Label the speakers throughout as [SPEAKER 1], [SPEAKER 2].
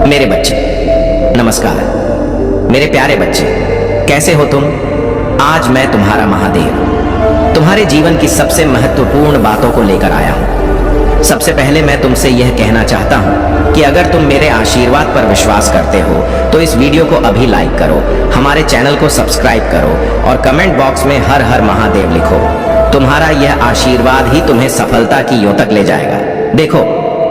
[SPEAKER 1] मेरे बच्चे नमस्कार। मेरे प्यारे बच्चे, कैसे हो तुम? आज मैं तुम्हारा महादेव तुम्हारे जीवन की सबसे महत्वपूर्ण बातों को लेकर आया हूँ। सबसे पहले मैं तुमसे यह कहना चाहता हूँ कि अगर तुम मेरे आशीर्वाद पर विश्वास करते हो तो इस वीडियो को अभी लाइक करो, हमारे चैनल को सब्सक्राइब करो और कमेंट बॉक्स में हर हर महादेव लिखो। तुम्हारा यह आशीर्वाद ही तुम्हें सफलता की यों तक ले जाएगा। देखो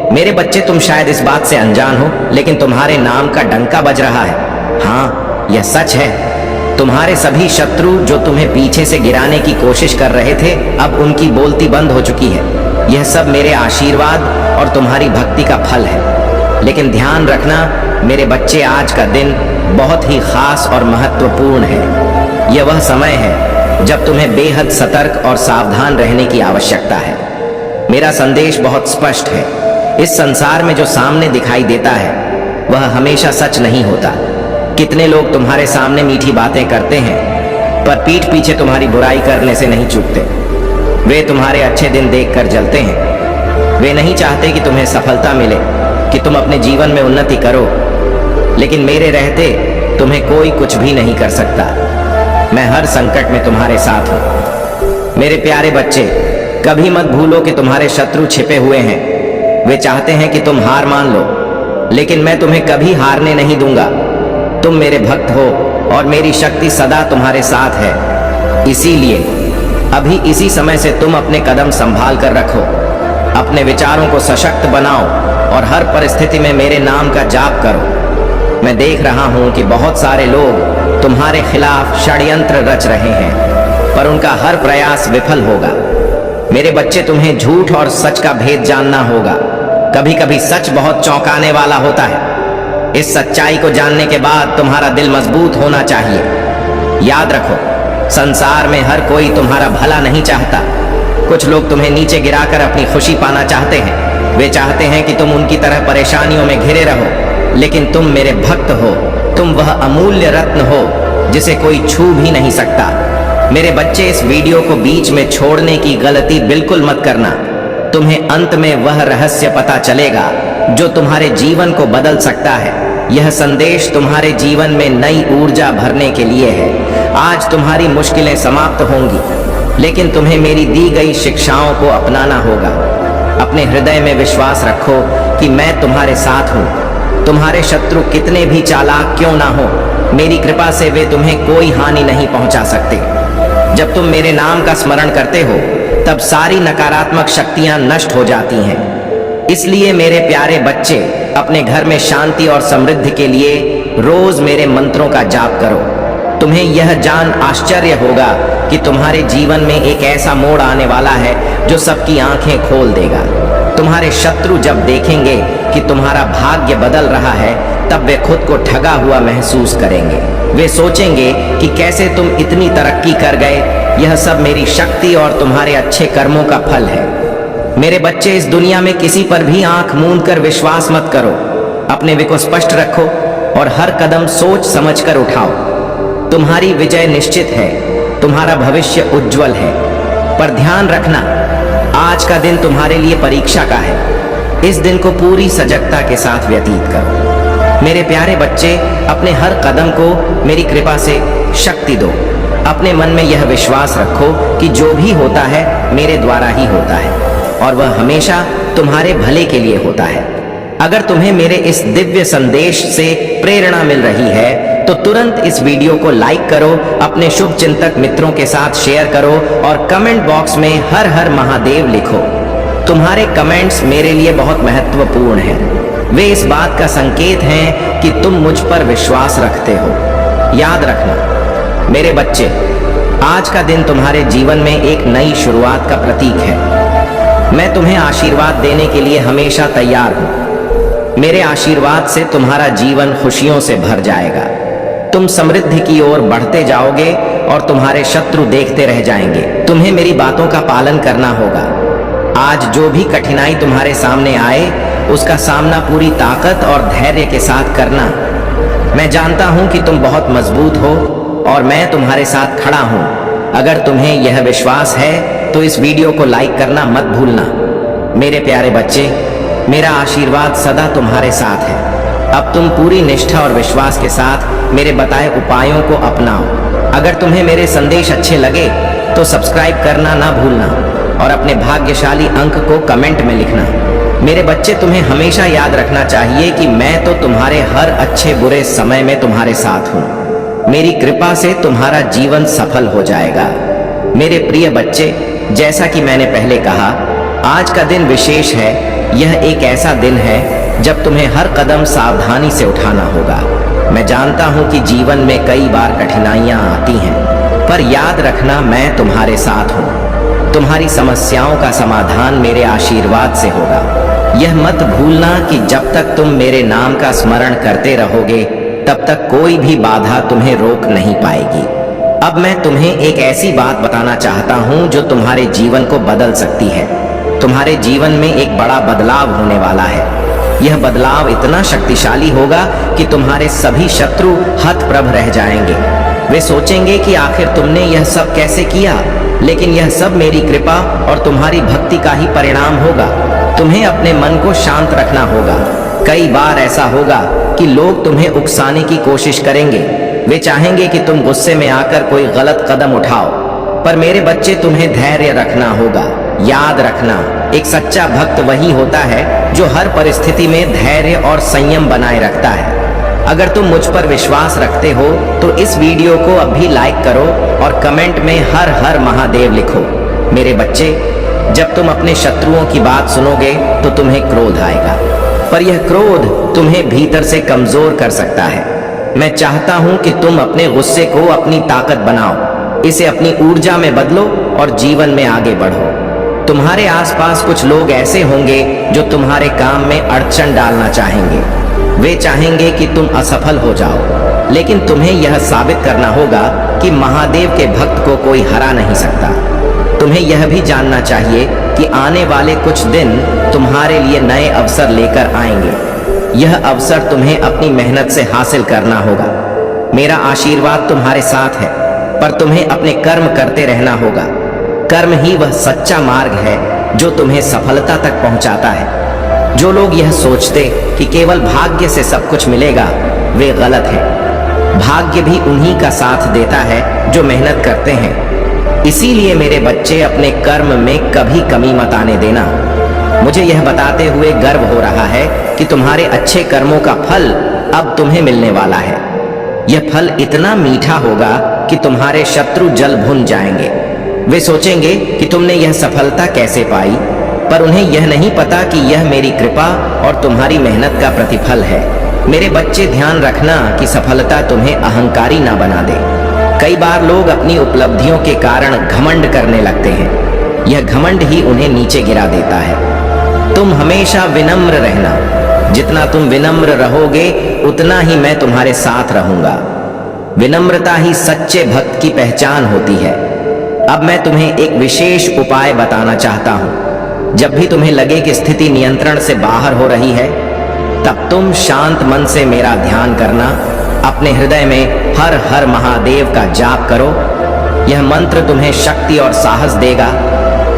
[SPEAKER 1] मेरे बच्चे, तुम शायद इस बात से अनजान हो, लेकिन तुम्हारे नाम का डंका बज रहा है। हाँ, यह सच है। तुम्हारे सभी शत्रु जो तुम्हें पीछे से गिराने की कोशिश कर रहे थे, अब उनकी बोलती बंद हो चुकी है। यह सब मेरे आशीर्वाद और तुम्हारी भक्ति का फल है। लेकिन ध्यान रखना मेरे बच्चे, आज का दिन बहुत ही खास और महत्वपूर्ण है। यह वह समय है जब तुम्हें बेहद सतर्क और सावधान रहने की आवश्यकता है। मेरा संदेश बहुत स्पष्ट है। इस संसार में जो सामने दिखाई देता है वह हमेशा सच नहीं होता। कितने लोग तुम्हारे सामने मीठी बातें करते हैं पर पीठ पीछे तुम्हारी बुराई करने से नहीं चूकते। वे तुम्हारे अच्छे दिन देखकर जलते हैं। वे नहीं चाहते कि तुम्हें सफलता मिले, कि तुम अपने जीवन में उन्नति करो। लेकिन मेरे रहते तुम्हें कोई कुछ भी नहीं कर सकता। मैं हर संकट में तुम्हारे साथ हूं। मेरे प्यारे बच्चे, कभी मत भूलो कि तुम्हारे शत्रु छिपे हुए हैं। वे चाहते हैं कि तुम हार मान लो, लेकिन मैं तुम्हें कभी हारने नहीं दूंगा। तुम मेरे भक्त हो और मेरी शक्ति सदा तुम्हारे साथ है। इसीलिए अभी इसी समय से तुम अपने कदम संभाल कर रखो, अपने विचारों को सशक्त बनाओ और हर परिस्थिति में मेरे नाम का जाप करो। मैं देख रहा हूं कि बहुत सारे लोग तुम्हारे खिलाफ षड्यंत्र रच रहे हैं, पर उनका हर प्रयास विफल होगा। मेरे बच्चे, तुम्हें झूठ और सच का भेद जानना होगा। कभी कभी सच बहुत चौंकाने वाला होता है। इस सच्चाई को जानने के बाद तुम्हारा दिल मजबूत होना चाहिए। याद रखो, संसार में हर कोई तुम्हारा भला नहीं चाहता। कुछ लोग तुम्हें नीचे गिराकर अपनी खुशी पाना चाहते हैं। वे चाहते हैं कि तुम उनकी तरह परेशानियों में घिरे रहो, लेकिन तुम मेरे भक्त हो। तुम वह अमूल्य रत्न हो जिसे कोई छू भी नहीं सकता। मेरे बच्चे, इस वीडियो को बीच में छोड़ने की गलती बिल्कुल मत करना। तुम्हें अंत में वह रहस्य पता चलेगा जो तुम्हारे जीवन को बदल सकता है। यह संदेश तुम्हारे जीवन में नई ऊर्जा भरने के लिए है। आज तुम्हारी मुश्किलें समाप्त होंगी, लेकिन तुम्हें मेरी दी गई शिक्षाओं को अपनाना होगा। अपने हृदय में विश्वास रखो कि मैं तुम्हारे साथ हूँ। तुम्हारे शत्रु कितने भी चालाक क्यों ना हो, मेरी कृपा से वे तुम्हें कोई हानि नहीं पहुंचा सकते। जब तुम मेरे नाम का स्मरण करते हो तब सारी नकारात्मक शक्तियां नष्ट हो जाती हैं। इसलिए मेरे प्यारे बच्चे, अपने घर में शांति और समृद्धि के लिए रोज मेरे मंत्रों का जाप करो। तुम्हें यह जान आश्चर्य होगा कि तुम्हारे जीवन में एक ऐसा मोड़ आने वाला है जो सबकी आंखें खोल देगा। तुम्हारे शत्रु जब देखेंगे कि तुम्हारा भाग्य बदल रहा है, तब वे खुद को ठगा हुआ महसूस करेंगे। वे सोचेंगे कि कैसे तुम इतनी तरक्की कर गए। यह सब मेरी शक्ति और तुम्हारे अच्छे कर्मों का फल है। मेरे बच्चे, इस दुनिया में किसी पर भी आंख मूंद कर विश्वास मत करो। अपने वे को स्पष्ट रखो और हर कदम सोच समझ कर उठाओ। तुम्हारी विजय निश्चित है। तुम्हारा भविष्य उज्जवल है। पर ध्यान रखना, आज का दिन तुम्हारे लिए परीक्षा का है। इस दिन को पूरी सजगता के साथ व्यतीत करो। मेरे प्यारे बच्चे, अपने हर कदम को मेरी कृपा से शक्ति दो। अपने मन में यह विश्वास रखो कि जो भी होता है मेरे द्वारा ही होता है और वह हमेशा तुम्हारे भले के लिए होता है। अगर तुम्हें मेरे इस दिव्य संदेश से प्रेरणा मिल रही है तो तुरंत इस वीडियो को लाइक करो, अपने शुभ चिंतक मित्रों के साथ शेयर करो और कमेंट बॉक्स में हर हर महादेव लिखो। तुम्हारे कमेंट्स मेरे लिए बहुत महत्वपूर्ण हैं। वे इस बात का संकेत हैं कि तुम मुझ पर विश्वास रखते हो। याद रखना मेरे बच्चे, आज का दिन तुम्हारे जीवन में एक नई शुरुआत का प्रतीक है। मैं तुम्हें आशीर्वाद देने के लिए हमेशा तैयार हूँ। मेरे आशीर्वाद से तुम्हारा जीवन खुशियों से भर जाएगा। तुम समृद्धि की ओर बढ़ते जाओगे और तुम्हारे शत्रु देखते रह जाएंगे। तुम्हें मेरी बातों का पालन करना होगा। आज जो भी कठिनाई तुम्हारे सामने आए, उसका सामना पूरी ताकत और धैर्य के साथ करना। मैं जानता हूं कि तुम बहुत मजबूत हो और मैं तुम्हारे साथ खड़ा हूं। अगर तुम्हें यह विश्वास है तो इस वीडियो को लाइक करना मत भूलना। मेरे प्यारे बच्चे, मेरा आशीर्वाद सदा तुम्हारे साथ है। अब तुम पूरी निष्ठा और विश्वास के साथ मेरे बताए उपायों को अपनाओ। अगर तुम्हें मेरे संदेश अच्छे लगे तो सब्सक्राइब करना ना भूलना और अपने भाग्यशाली अंक को कमेंट में लिखना। मेरे बच्चे, तुम्हें हमेशा याद रखना चाहिए कि मैं तो तुम्हारे हर अच्छे बुरे समय में तुम्हारे साथ हूँ। मेरी कृपा से तुम्हारा जीवन सफल हो जाएगा। मेरे प्रिय बच्चे, जैसा कि मैंने पहले कहा, आज का दिन विशेष है। यह एक ऐसा दिन है जब तुम्हें हर कदम सावधानी से उठाना होगा। मैं जानता हूं कि जीवन में कई बार कठिनाइयां आती हैं, पर याद रखना मैं तुम्हारे साथ हूं। तुम्हारी समस्याओं का समाधान मेरे आशीर्वाद से होगा। यह मत भूलना कि जब तक तुम मेरे नाम का स्मरण करते रहोगे तब तक कोई भी बाधा तुम्हें रोक नहीं पाएगी। अब मैं तुम्हें एक ऐसी बात बताना चाहता हूं जो तुम्हारे जीवन को बदल सकती है। तुम्हारे जीवन में एक बड़ा बदलाव होने वाला है। यह बदलाव इतना शक्तिशाली होगा कि तुम्हारे सभी शत्रु हतप्रभ रह जाएंगे। वे सोचेंगे कि आखिर तुमने यह सब कैसे किया, लेकिन यह सब मेरी कृपा और तुम्हारी भक्ति का ही परिणाम होगा। तुम्हें अपने मन को शांत रखना होगा। कई बार ऐसा होगा कि लोग तुम्हें उकसाने की कोशिश करेंगे। वे चाहेंगे कि तुम गुस्से में आकर कोई गलत कदम उठाओ, पर मेरे बच्चे, तुम्हें धैर्य रखना होगा। याद रखना, एक सच्चा भक्त वही होता है जो हर परिस्थिति में धैर्य और संयम बनाए रखता है। अगर तुम मुझ पर विश्वास रखते हो तो इस वीडियो को अभी लाइक करो और कमेंट में हर हर महादेव लिखो। मेरे बच्चे, जब तुम अपने शत्रुओं की बात सुनोगे तो तुम्हें क्रोध आएगा, पर यह क्रोध तुम्हें भीतर से कमजोर कर सकता है। मैं चाहता हूं कि तुम अपने गुस्से को अपनी ताकत बनाओ, इसे अपनी ऊर्जा में बदलो और जीवन में आगे बढ़ो। तुम्हारे आसपास कुछ लोग ऐसे होंगे जो तुम्हारे काम में अड़चन डालना चाहेंगे। वे चाहेंगे कि तुम असफल हो जाओ, लेकिन तुम्हें यह साबित करना होगा कि महादेव के भक्त को कोई हरा नहीं सकता। तुम्हें यह भी जानना चाहिए कि आने वाले कुछ दिन तुम्हारे लिए नए अवसर लेकर आएंगे। यह अवसर तुम्हें अपनी मेहनत से हासिल करना होगा। मेरा आशीर्वाद तुम्हारे साथ है, पर तुम्हें अपने कर्म करते रहना होगा। कर्म ही वह सच्चा मार्ग है जो तुम्हें सफलता तक पहुंचाता है। जो लोग यह सोचते कि केवल भाग्य से सब कुछ मिलेगा, वे गलत हैं। भाग्य भी उन्हीं का साथ देता है जो मेहनत करते हैं। इसीलिए मेरे बच्चे, अपने कर्म में कभी कमी मत आने देना। मुझे यह बताते हुए गर्व हो रहा है कि तुम्हारे अच्छे कर्मों का फल अब तुम्हें मिलने वाला है। यह फल इतना मीठा होगा कि तुम्हारे शत्रु जल भुन जाएंगे। वे सोचेंगे कि तुमने यह सफलता कैसे पाई, पर उन्हें यह नहीं पता कि यह मेरी कृपा और तुम्हारी मेहनत का प्रतिफल है। मेरे बच्चे, ध्यान रखना कि सफलता तुम्हें अहंकारी ना बना दे। कई बार लोग अपनी उपलब्धियों के कारण घमंड करने लगते हैं। यह घमंड ही उन्हें नीचे गिरा देता है। तुम हमेशा विनम्र रहना। जितना तुम विनम्र रहोगे उतना ही मैं तुम्हारे साथ रहूंगा। विनम्रता ही सच्चे भक्त की पहचान होती है। अब मैं तुम्हें एक विशेष उपाय बताना चाहता हूं। जब भी तुम्हें लगे कि स्थिति नियंत्रण से बाहर हो रही है, तब तुम शांत मन से मेरा ध्यान करना। अपने हृदय में हर हर महादेव का जाप करो। यह मंत्र तुम्हें शक्ति और साहस देगा।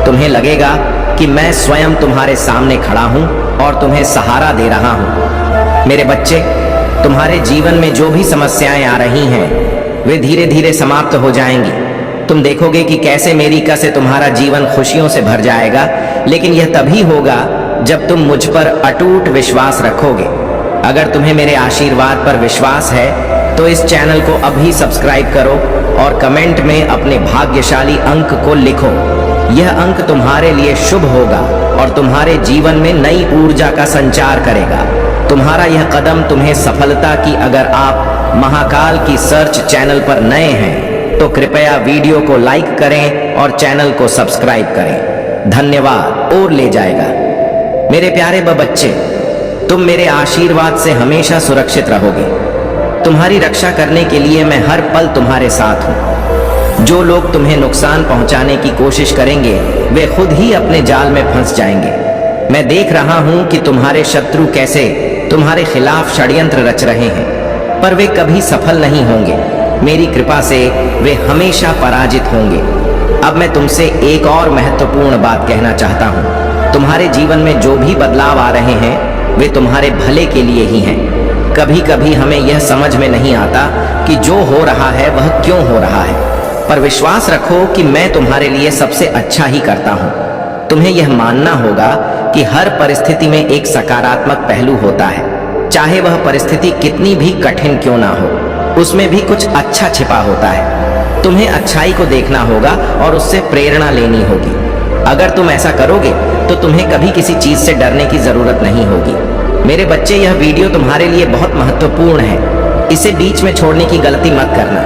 [SPEAKER 1] तुम्हें लगेगा कि मैं स्वयं तुम्हारे सामने खड़ा हूं और तुम्हें सहारा दे रहा हूं। मेरे बच्चे, तुम्हारे जीवन में जो भी समस्याएं आ रही हैं, वे धीरे धीरे समाप्त हो जाएंगी। तुम देखोगे कि कैसे मेरी कृपा से तुम्हारा जीवन खुशियों से भर जाएगा। लेकिन यह तभी होगा जब तुम मुझ पर अटूट विश्वास रखोगे। अगर तुम्हें मेरे आशीर्वाद पर विश्वास है तो इस चैनल को अभी सब्सक्राइब करो और कमेंट में अपने भाग्यशाली अंक को लिखो। यह अंक तुम्हारे लिए शुभ होगा और तुम्हारे जीवन में नई ऊर्जा का संचार करेगा। तुम्हारा यह कदम तुम्हें सफलता की। अगर आप महाकाल की सर्च चैनल पर नए हैं तो कृपया वीडियो को लाइक करें और चैनल को सब्सक्राइब करें। धन्यवाद। और ले जाएगा। मेरे प्यारे बच्चे, तुम मेरे आशीर्वाद से हमेशा सुरक्षित रहोगे। तुम्हारी रक्षा करने के लिए मैं हर पल तुम्हारे साथ हूं। जो लोग तुम्हें नुकसान पहुंचाने की कोशिश करेंगे, वे खुद ही अपने जाल में फंस जाएंगे। मैं देख रहा हूं कि तुम्हारे शत्रु कैसे तुम्हारे खिलाफ षड्यंत्र रच रहे हैं, पर वे कभी सफल नहीं होंगे। मेरी कृपा से वे हमेशा पराजित होंगे। अब मैं तुमसे एक और महत्वपूर्ण बात कहना चाहता हूँ। तुम्हारे जीवन में जो भी बदलाव आ रहे हैं, वे तुम्हारे भले के लिए ही हैं। कभी कभी हमें यह समझ में नहीं आता कि जो हो रहा है वह क्यों हो रहा है, पर विश्वास रखो कि मैं तुम्हारे लिए सबसे अच्छा ही करता हूँ। तुम्हें यह मानना होगा कि हर परिस्थिति में एक सकारात्मक पहलू होता है, चाहे वह परिस्थिति कितनी भी कठिन क्यों ना हो, उसमें भी कुछ अच्छा छिपा होता है। तुम्हें अच्छाई को देखना होगा और उससे प्रेरणा लेनी होगी। अगर तुम ऐसा करोगे तो तुम्हें कभी किसी चीज से डरने की जरूरत नहीं होगी। मेरे बच्चे, यह वीडियो तुम्हारे लिए बहुत महत्वपूर्ण है। इसे बीच में छोड़ने की गलती मत करना।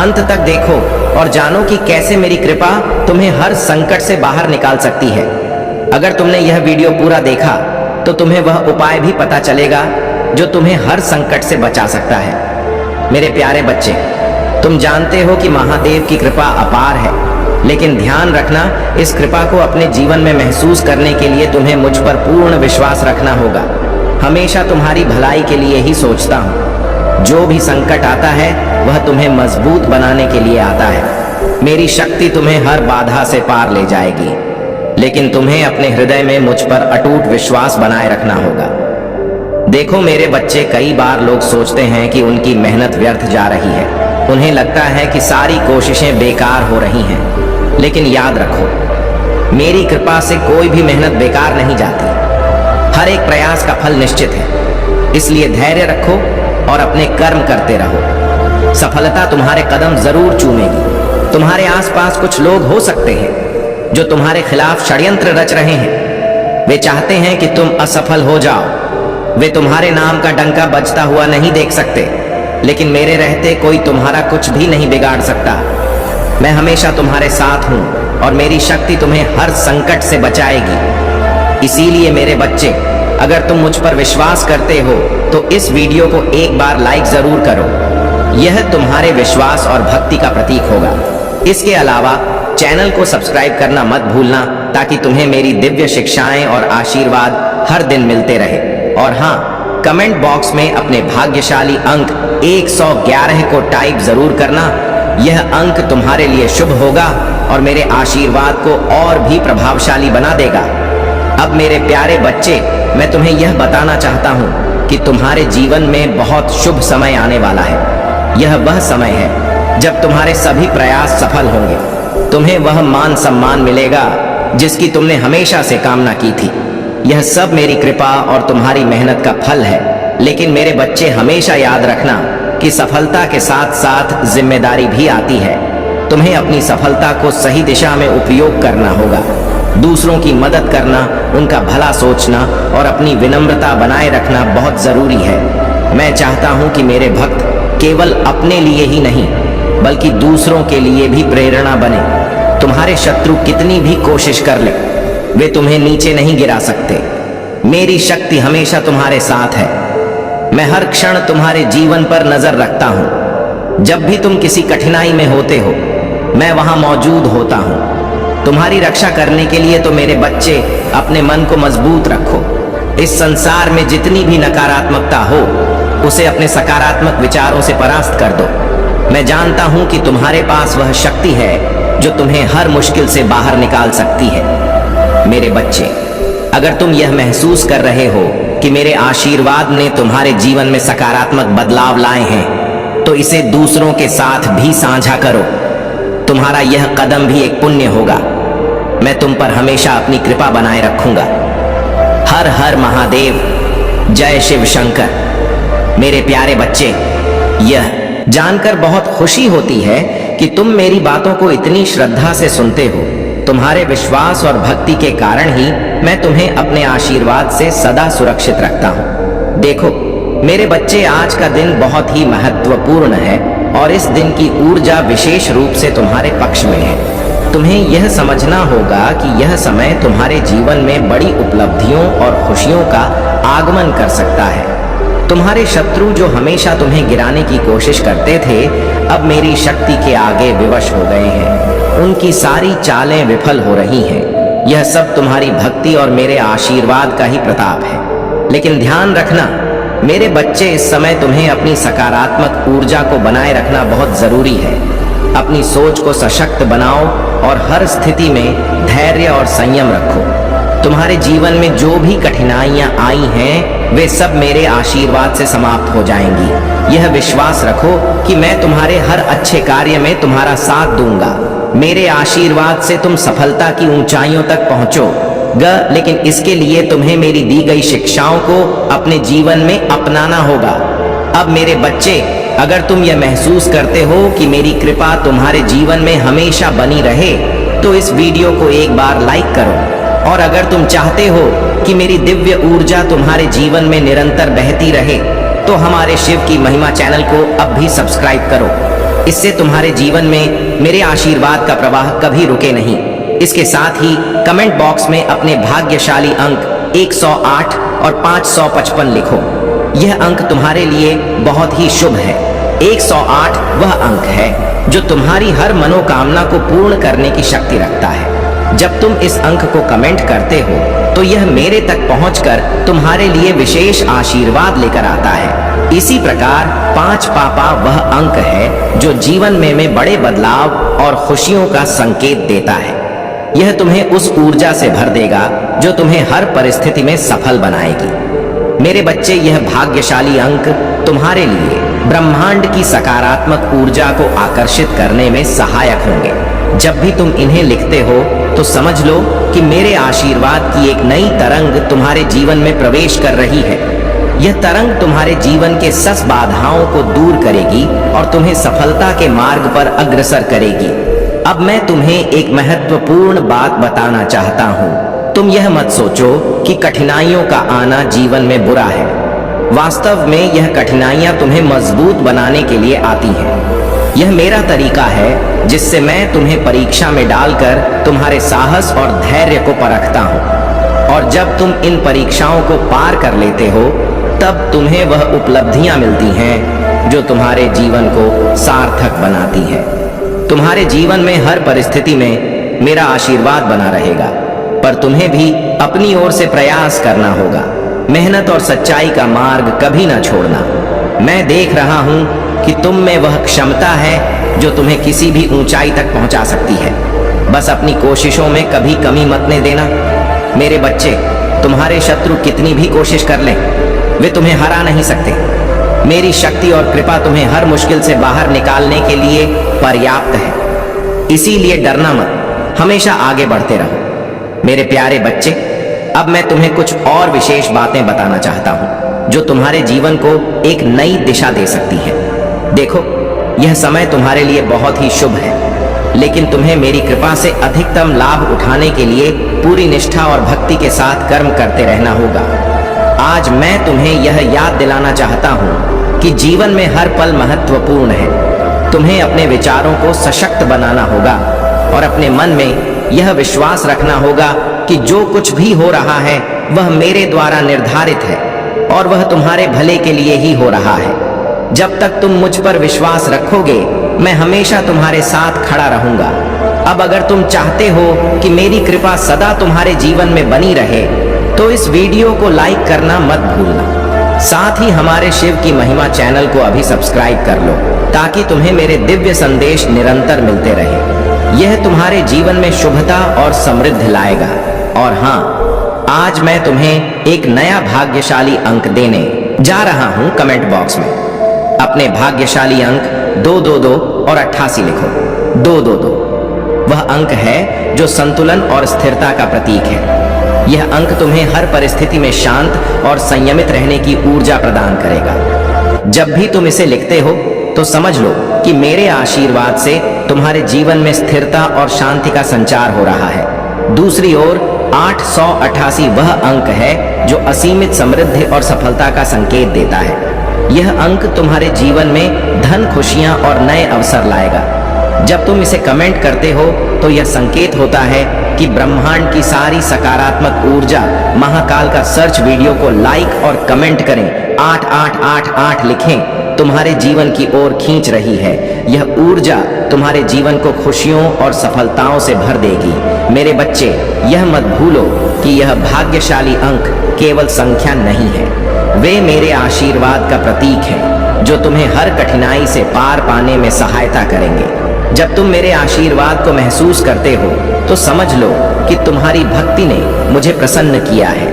[SPEAKER 1] अंत तक देखो और जानो कि कैसे मेरी कृपा तुम्हें हर संकट से बाहर निकाल सकती है। अगर तुमने यह वीडियो पूरा देखा तो तुम्हें वह उपाय भी पता चलेगा जो तुम्हें हर संकट से बचा सकता है। मेरे प्यारे बच्चे, तुम जानते हो कि महादेव की कृपा अपार है, लेकिन ध्यान रखना, इस कृपा को अपने जीवन में महसूस करने के लिए तुम्हें मुझ पर पूर्ण विश्वास रखना होगा। हमेशा तुम्हारी भलाई के लिए ही सोचता हूँ। जो भी संकट आता है वह तुम्हें मजबूत बनाने के लिए आता है। मेरी शक्ति तुम्हें हर बाधा से पार ले जाएगी, लेकिन तुम्हें अपने हृदय में मुझ पर अटूट विश्वास बनाए रखना होगा। देखो मेरे बच्चे, कई बार लोग सोचते हैं कि उनकी मेहनत व्यर्थ जा रही है। उन्हें लगता है कि सारी कोशिशें बेकार हो रही हैं, लेकिन याद रखो, मेरी कृपा से कोई भी मेहनत बेकार नहीं जाती। हर एक प्रयास का फल निश्चित है, इसलिए धैर्य रखो और अपने कर्म करते रहो। सफलता तुम्हारे कदम जरूर चूमेगी। तुम्हारे आसपास कुछ लोग हो सकते हैं जो तुम्हारे खिलाफ षड्यंत्र रच रहे हैं। वे चाहते हैं कि तुम असफल हो जाओ। वे तुम्हारे नाम का डंका बजता हुआ नहीं देख सकते, लेकिन मेरे रहते कोई तुम्हारा कुछ भी नहीं बिगाड़ सकता। मैं हमेशा तुम्हारे साथ हूं और मेरी शक्ति तुम्हें हर संकट से बचाएगी। इसीलिए मेरे बच्चे, अगर तुम मुझ पर विश्वास करते हो तो इस वीडियो को एक बार लाइक जरूर करो। यह तुम्हारे विश्वास और भक्ति का प्रतीक होगा। इसके अलावा चैनल को सब्सक्राइब करना मत भूलना, ताकि तुम्हें मेरी दिव्य शिक्षाएं और आशीर्वाद हर दिन मिलते रहे। और हाँ, कमेंट बॉक्स में अपने भाग्यशाली अंक 111 को टाइप जरूर करना। यह अंक तुम्हारे लिए शुभ होगा और मेरे आशीर्वाद को और भी प्रभावशाली बना देगा। अब मेरे प्यारे बच्चे, मैं तुम्हें यह बताना चाहता हूँ कि तुम्हारे जीवन में बहुत शुभ समय आने वाला है। यह वह समय है जब तुम्हारे सभी प्रयास सफल होंगे। तुम्हें वह मान सम्मान मिलेगा जिसकी तुमने हमेशा से कामना की थी। यह सब मेरी कृपा और तुम्हारी मेहनत का फल है। लेकिन मेरे बच्चे, हमेशा याद रखना कि सफलता के साथ साथ जिम्मेदारी भी आती है। तुम्हें अपनी सफलता को सही दिशा में उपयोग करना होगा। दूसरों की मदद करना, उनका भला सोचना और अपनी विनम्रता बनाए रखना बहुत जरूरी है। मैं चाहता हूं कि मेरे भक्त केवल अपने लिए ही नहीं बल्कि दूसरों के लिए भी प्रेरणा बने। तुम्हारे शत्रु कितनी भी कोशिश कर ले, वे तुम्हें नीचे नहीं गिरा सकते। मेरी शक्ति हमेशा तुम्हारे साथ है। मैं हर क्षण तुम्हारे जीवन पर नजर रखता हूं। जब भी तुम किसी कठिनाई में होते हो, मैं वहां मौजूद होता हूं। तुम्हारी रक्षा करने के लिए तो मेरे बच्चे, अपने मन को मजबूत रखो। इस संसार में जितनी भी नकारात्मकता हो, उसे अपने सकारात्मक विचारों से परास्त कर दो। मैं जानता हूं कि तुम्हारे पास वह शक्ति है जो तुम्हें हर मुश्किल से बाहर निकाल सकती है। मेरे बच्चे, अगर तुम यह महसूस कर रहे हो कि मेरे आशीर्वाद ने तुम्हारे जीवन में सकारात्मक बदलाव लाए हैं, तो इसे दूसरों के साथ भी साझा करो। तुम्हारा यह कदम भी एक पुण्य होगा। मैं तुम पर हमेशा अपनी कृपा बनाए रखूंगा। हर हर महादेव, जय शिव शंकर। मेरे प्यारे बच्चे, यह जानकर बहुत खुशी होती है कि तुम मेरी बातों को इतनी श्रद्धा से सुनते हो। तुम्हारे विश्वास और भक्ति के कारण ही मैं तुम्हें अपने आशीर्वाद से सदा सुरक्षित रखता हूँ। देखो मेरे बच्चे, आज का दिन बहुत ही महत्वपूर्ण है और इस दिन की ऊर्जा विशेष रूप से तुम्हारे पक्ष में है। तुम्हें यह समझना होगा कि यह समय तुम्हारे जीवन में बड़ी उपलब्धियों और खुशियों का आगमन कर सकता है। तुम्हारे शत्रु जो हमेशा तुम्हें गिराने की कोशिश करते थे, अब मेरी शक्ति के आगे विवश हो गए हैं। उनकी सारी चालें विफल हो रही हैं। यह सब तुम्हारी भक्ति और मेरे आशीर्वाद का ही प्रताप है। लेकिन ध्यान रखना मेरे बच्चे, इस समय तुम्हें अपनी सकारात्मक ऊर्जा को बनाए रखना बहुत जरूरी है। अपनी सोच को सशक्त बनाओ और हर स्थिति में धैर्य और संयम रखो। तुम्हारे जीवन में जो भी कठिनाइयां आई हैं वे सब मेरे आशीर्वाद से समाप्त हो जाएंगी। यह विश्वास रखो कि मैं तुम्हारे हर अच्छे कार्य में तुम्हारा साथ दूंगा। मेरे आशीर्वाद से तुम सफलता की ऊंचाइयों तक पहुंचोगे, लेकिन इसके लिए तुम्हें मेरी दी गई शिक्षाओं को अपने जीवन में अपनाना होगा। अब मेरे बच्चे, अगर तुम यह महसूस करते हो कि मेरी कृपा तुम्हारे जीवन में हमेशा बनी रहे तो इस वीडियो को एक बार लाइक करो। और अगर तुम चाहते हो कि मेरी दिव्य ऊर्जा तुम्हारे जीवन में निरंतर बहती रहे तो हमारे शिव की महिमा चैनल को अब भी सब्सक्राइब करो। इससे तुम्हारे जीवन में मेरे आशीर्वाद का प्रवाह कभी रुके नहीं। इसके साथ ही कमेंट बॉक्स में अपने भाग्यशाली अंक 108 और 555 लिखो। यह अंक तुम्हारे लिए बहुत ही शुभ है। 108 वह अंक है जो तुम्हारी हर मनोकामना को पूर्ण करने की शक्ति रखता है। जब तुम इस अंक को कमेंट करते हो तो यह मेरे तक पहुंचकर तुम्हारे लिए विशेष आशीर्वाद लेकर आता है। इसी प्रकार 5 पापा वह अंक है जो जीवन में बड़े बदलाव और खुशियों का संकेत देता है। यह तुम्हें उस ऊर्जा से भर देगा जो तुम्हें हर परिस्थिति में सफल बनाएगी। मेरे बच्चे, यह भाग्यशाली अंक तुम्हारे लिए ब्रह्मांड की सकारात्मक ऊर्जा को आकर्षित करने में सहायक होंगे। जब भी तुम इन्हें लिखते हो तो समझ लो कि मेरे आशीर्वाद की एक नई तरंग तुम्हारे जीवन में प्रवेश कर रही है। यह तरंग तुम्हारे जीवन के सब बाधाओं को दूर करेगी और तुम्हें सफलता के मार्ग पर अग्रसर करेगी। अब मैं तुम्हें एक महत्वपूर्ण बात बताना चाहता हूँ। तुम यह मत सोचो कि कठिनाइयों का आना जीवन में बुरा है। वास्तव में यह कठिनाइयां तुम्हें मजबूत बनाने के लिए आती हैं। यह मेरा तरीका है जिससे मैं तुम्हें परीक्षा में डालकर तुम्हारे साहस और धैर्य को परखता हूँ। और जब तुम इन परीक्षाओं को पार कर लेते हो तब तुम्हें वह उपलब्धियां मिलती हैं जो तुम्हारे जीवन को सार्थक बनाती है। तुम्हारे जीवन में हर परिस्थिति में मेरा आशीर्वाद बना रहेगा, पर तुम्हें भी अपनी ओर से प्रयास करना होगा। मेहनत और सच्चाई का मार्ग कभी ना छोड़ना। मैं देख रहा हूँ कि तुम में वह क्षमता है जो तुम्हें किसी भी ऊंचाई तक पहुंचा सकती है। बस अपनी कोशिशों में कभी कमी मत देना। मेरे बच्चे, तुम्हारे शत्रु कितनी भी कोशिश कर लें, वे तुम्हें हरा नहीं सकते। मेरी शक्ति और कृपा तुम्हें हर मुश्किल से बाहर निकालने के लिए पर्याप्त है। इसीलिए डरना मत, हमेशा आगे बढ़ते रहो। मेरे प्यारे बच्चे, अब मैं तुम्हें कुछ और विशेष बातें बताना चाहता हूँ जो तुम्हारे जीवन को एक नई दिशा दे सकती है। देखो, यह समय तुम्हारे लिए बहुत ही शुभ है, लेकिन तुम्हें मेरी कृपा से अधिकतम लाभ उठाने के लिए पूरी निष्ठा और भक्ति के साथ कर्म करते रहना होगा। आज मैं तुम्हें यह याद दिलाना चाहता हूँ कि जीवन में हर पल महत्वपूर्ण है। तुम्हें अपने विचारों को सशक्त बनाना होगा और अपने मन में यह विश्वास रखना होगा कि जो कुछ भी हो रहा है वह मेरे द्वारा निर्धारित है और वह तुम्हारे भले के लिए ही हो रहा है। जब तक तुम मुझ पर विश्वास रखोगे, मैं हमेशा तुम्हारे साथ खड़ा रहूंगा। अब अगर तुम चाहते हो कि मेरी कृपा सदा तुम्हारे जीवन में बनी रहे, तो इस वीडियो को लाइक करना मत भूलना। साथ ही हमारे शिव की महिमा चैनल को अभी सब्सक्राइब कर लो ताकि तुम्हें मेरे दिव्य संदेश निरंतर मिलते रहे। यह तुम्हारे जीवन में शुभता और समृद्धि लाएगा। और हाँ, आज मैं तुम्हें एक नया भाग्यशाली अंक देने जा रहा हूं। कमेंट बॉक्स में अपने भाग्यशाली अंक 222 और 88 लिखो। 222 वह अंक है जो संतुलन और स्थिरता का प्रतीक है। यह अंक तुम्हें हर परिस्थिति में शांत और संयमित रहने की ऊर्जा प्रदान करेगा। जब भी तुम इसे लिखते हो तो समझ लो कि मेरे आशीर्वाद से तुम्हारे जीवन में स्थिरता और शांति का संचार हो रहा है। दूसरी ओर 888 वह अंक है जो असीमित समृद्धि और सफलता का संकेत देता है। यह अंक तुम्हारे जीवन में धन, खुशियां और नए अवसर लाएगा। जब तुम इसे कमेंट करते हो तो यह संकेत होता है कि ब्रह्मांड की सारी सकारात्मक ऊर्जा महाकाल का सर्च वीडियो को लाइक और कमेंट करें, 8888 लिखें, तुम्हारे जीवन की ओर खींच रही है। यह ऊर्जा तुम्हारे जीवन को खुशियों और सफलताओं से भर देगी। मेरे बच्चे, यह मत भूलो कि यह भाग्यशाली अंक केवल संख्या नहीं है, वे मेरे आशीर्वाद का प्रतीक हैं जो तुम्हें हर कठिनाई से पार पाने में सहायता करेंगे। जब तुम मेरे आशीर्वाद को महसूस करते हो तो समझ लो कि तुम्हारी भक्ति ने मुझे प्रसन्न किया है।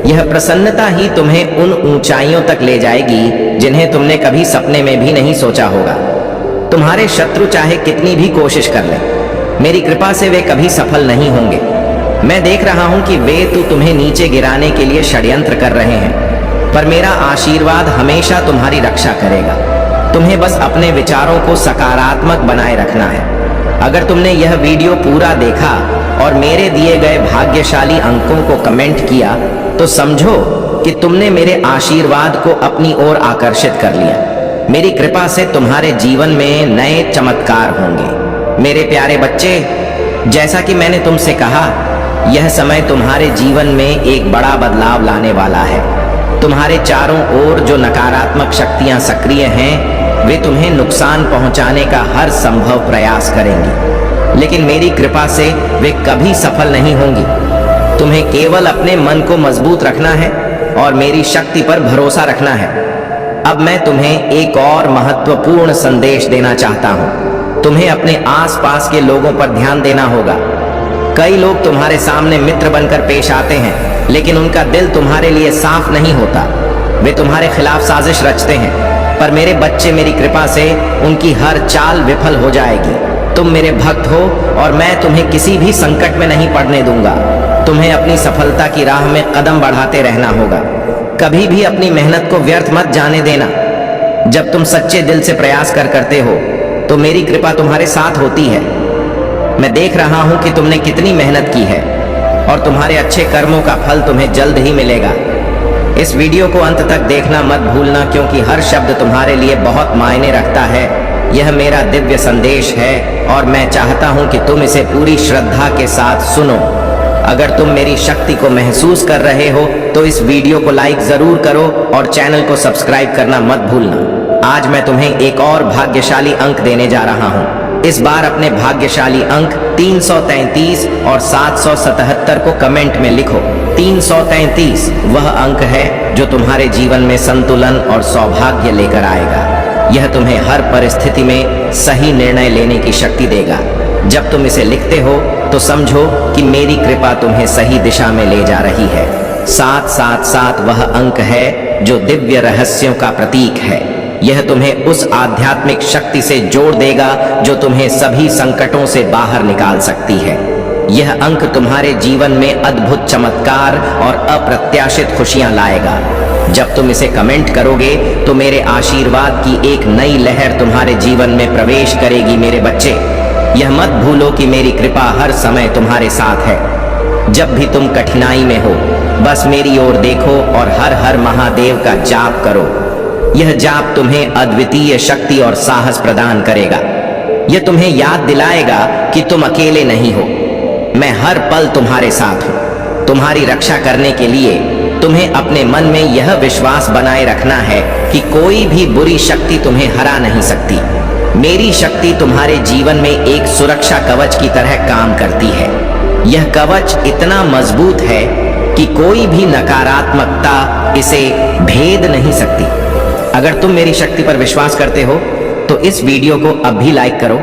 [SPEAKER 1] यह प्रसन्नता ही तुम्हें उन ऊंचाइयों तक ले जाएगी जिन्हें तुमने कभी सपने में भी नहीं सोचा होगा। तुम्हारे शत्रु चाहे कितनी भी कोशिश कर लें, मेरी कृपा से वे कभी सफल नहीं होंगे। मैं देख रहा हूं कि वे तो तुम्हें नीचे गिराने के लिए षड्यंत्र कर रहे हैं, पर मेरा आशीर्वाद हमेशा तुम्हारी रक्षा करेगा। तुम्हें बस अपने विचारों को सकारात्मक बनाए रखना है। अगर तुमने यह वीडियो पूरा देखा और मेरे दिए गए भाग्यशाली अंकों को कमेंट किया तो समझो कि तुमने मेरे आशीर्वाद को अपनी ओर आकर्षित कर लिया। मेरी कृपा से तुम्हारे जीवन में नए चमत्कार होंगे। मेरे प्यारे बच्चे, जैसा कि मैंने तुमसे कहा, यह समय तुम्हारे जीवन में एक बड़ा बदलाव लाने वाला है। तुम्हारे चारों ओर जो नकारात्मक शक्तियां सक्रिय हैं, वे तुम्हें नुकसान पहुंचाने का हर संभव प्रयास करेंगी, लेकिन मेरी कृपा से वे कभी सफल नहीं होंगी। तुम्हें केवल अपने मन को मजबूत रखना है और मेरी शक्ति पर भरोसा रखना है। अब मैं तुम्हें एक और महत्वपूर्ण संदेश देना चाहता हूं। तुम्हें अपने आसपास के लोगों पर ध्यान देना होगा। कई लोग तुम्हारे सामने मित्र बनकर पेश आते हैं, लेकिन उनका दिल तुम्हारे लिए साफ नहीं होता। वे तुम्हारे खिलाफ साजिश रचते हैं, पर मेरे बच्चे, मेरी कृपा से उनकी हर चाल विफल हो जाएगी। तुम मेरे भक्त हो और मैं तुम्हें किसी भी संकट में नहीं पड़ने दूंगा। तुम्हें अपनी सफलता की राह में कदम बढ़ाते रहना होगा। कभी भी अपनी मेहनत को व्यर्थ मत जाने देना। जब तुम सच्चे दिल से प्रयास करते हो तो मेरी कृपा तुम्हारे साथ होती है। मैं देख रहा हूं कि तुमने कितनी मेहनत की है और तुम्हारे अच्छे कर्मों का फल तुम्हें जल्द ही मिलेगा। इस वीडियो को अंत तक देखना मत भूलना, क्योंकि हर शब्द तुम्हारे लिए बहुत मायने रखता है। यह मेरा दिव्य संदेश है और मैं चाहता हूं कि तुम इसे पूरी श्रद्धा के साथ सुनो। अगर तुम मेरी शक्ति को महसूस कर रहे हो तो इस वीडियो को लाइक जरूर करो और चैनल को सब्सक्राइब करना मत भूलना। आज मैं तुम्हें एक और भाग्यशाली अंक देने जा रहा हूं। इस बार अपने भाग्यशाली अंक 333 और 777 को कमेंट में लिखो। 333 वह अंक है जो तुम्हारे जीवन में संतुलन और सौभाग्य लेकर आएगा। यह तुम्हें हर परिस्थिति में सही निर्णय लेने की शक्ति देगा। जब तुम इसे लिखते हो तो समझो कि मेरी कृपा तुम्हें सही दिशा में ले जा रही है। 777 वह अंक है जो दिव्य रहस्यों का प्रतीक है। यह तुम्हें उस आध्यात्मिक शक्ति से जोड़ देगा जो तुम्हें सभी संकटों से बाहर निकाल सकती है। यह अंक तुम्हारे जीवन में अद्भुत चमत्कार और अप्रत्याशित खुशियां लाएगा। जब तुम इसे कमेंट करोगे तो मेरे आशीर्वाद की एक नई लहर तुम्हारे जीवन में प्रवेश करेगी। मेरे बच्चे, यह मत भूलो कि मेरी कृपा हर समय तुम्हारे साथ है। जब भी तुम कठिनाई में हो, बस मेरी ओर देखो और हर हर महादेव का जाप करो। यह जाप तुम्हें अद्वितीय शक्ति और साहस प्रदान करेगा। यह तुम्हें याद दिलाएगा कि तुम अकेले नहीं हो। मैं हर पल तुम्हारे साथ हूं। तुम्हारी रक्षा करने के लिए तुम्हें अपने मन में यह विश्वास बनाए रखना है कि कोई भी बुरी शक्ति तुम्हें हरा नहीं सकती। मेरी शक्ति तुम्हारे जीवन में एक सुरक्षा कवच की तरह काम करती है। यह कवच इतना मजबूत है कि कोई भी नकारात्मकता इसे भेद नहीं सकती। अगर तुम मेरी शक्ति पर विश्वास करते हो तो इस वीडियो को अब भी लाइक करो।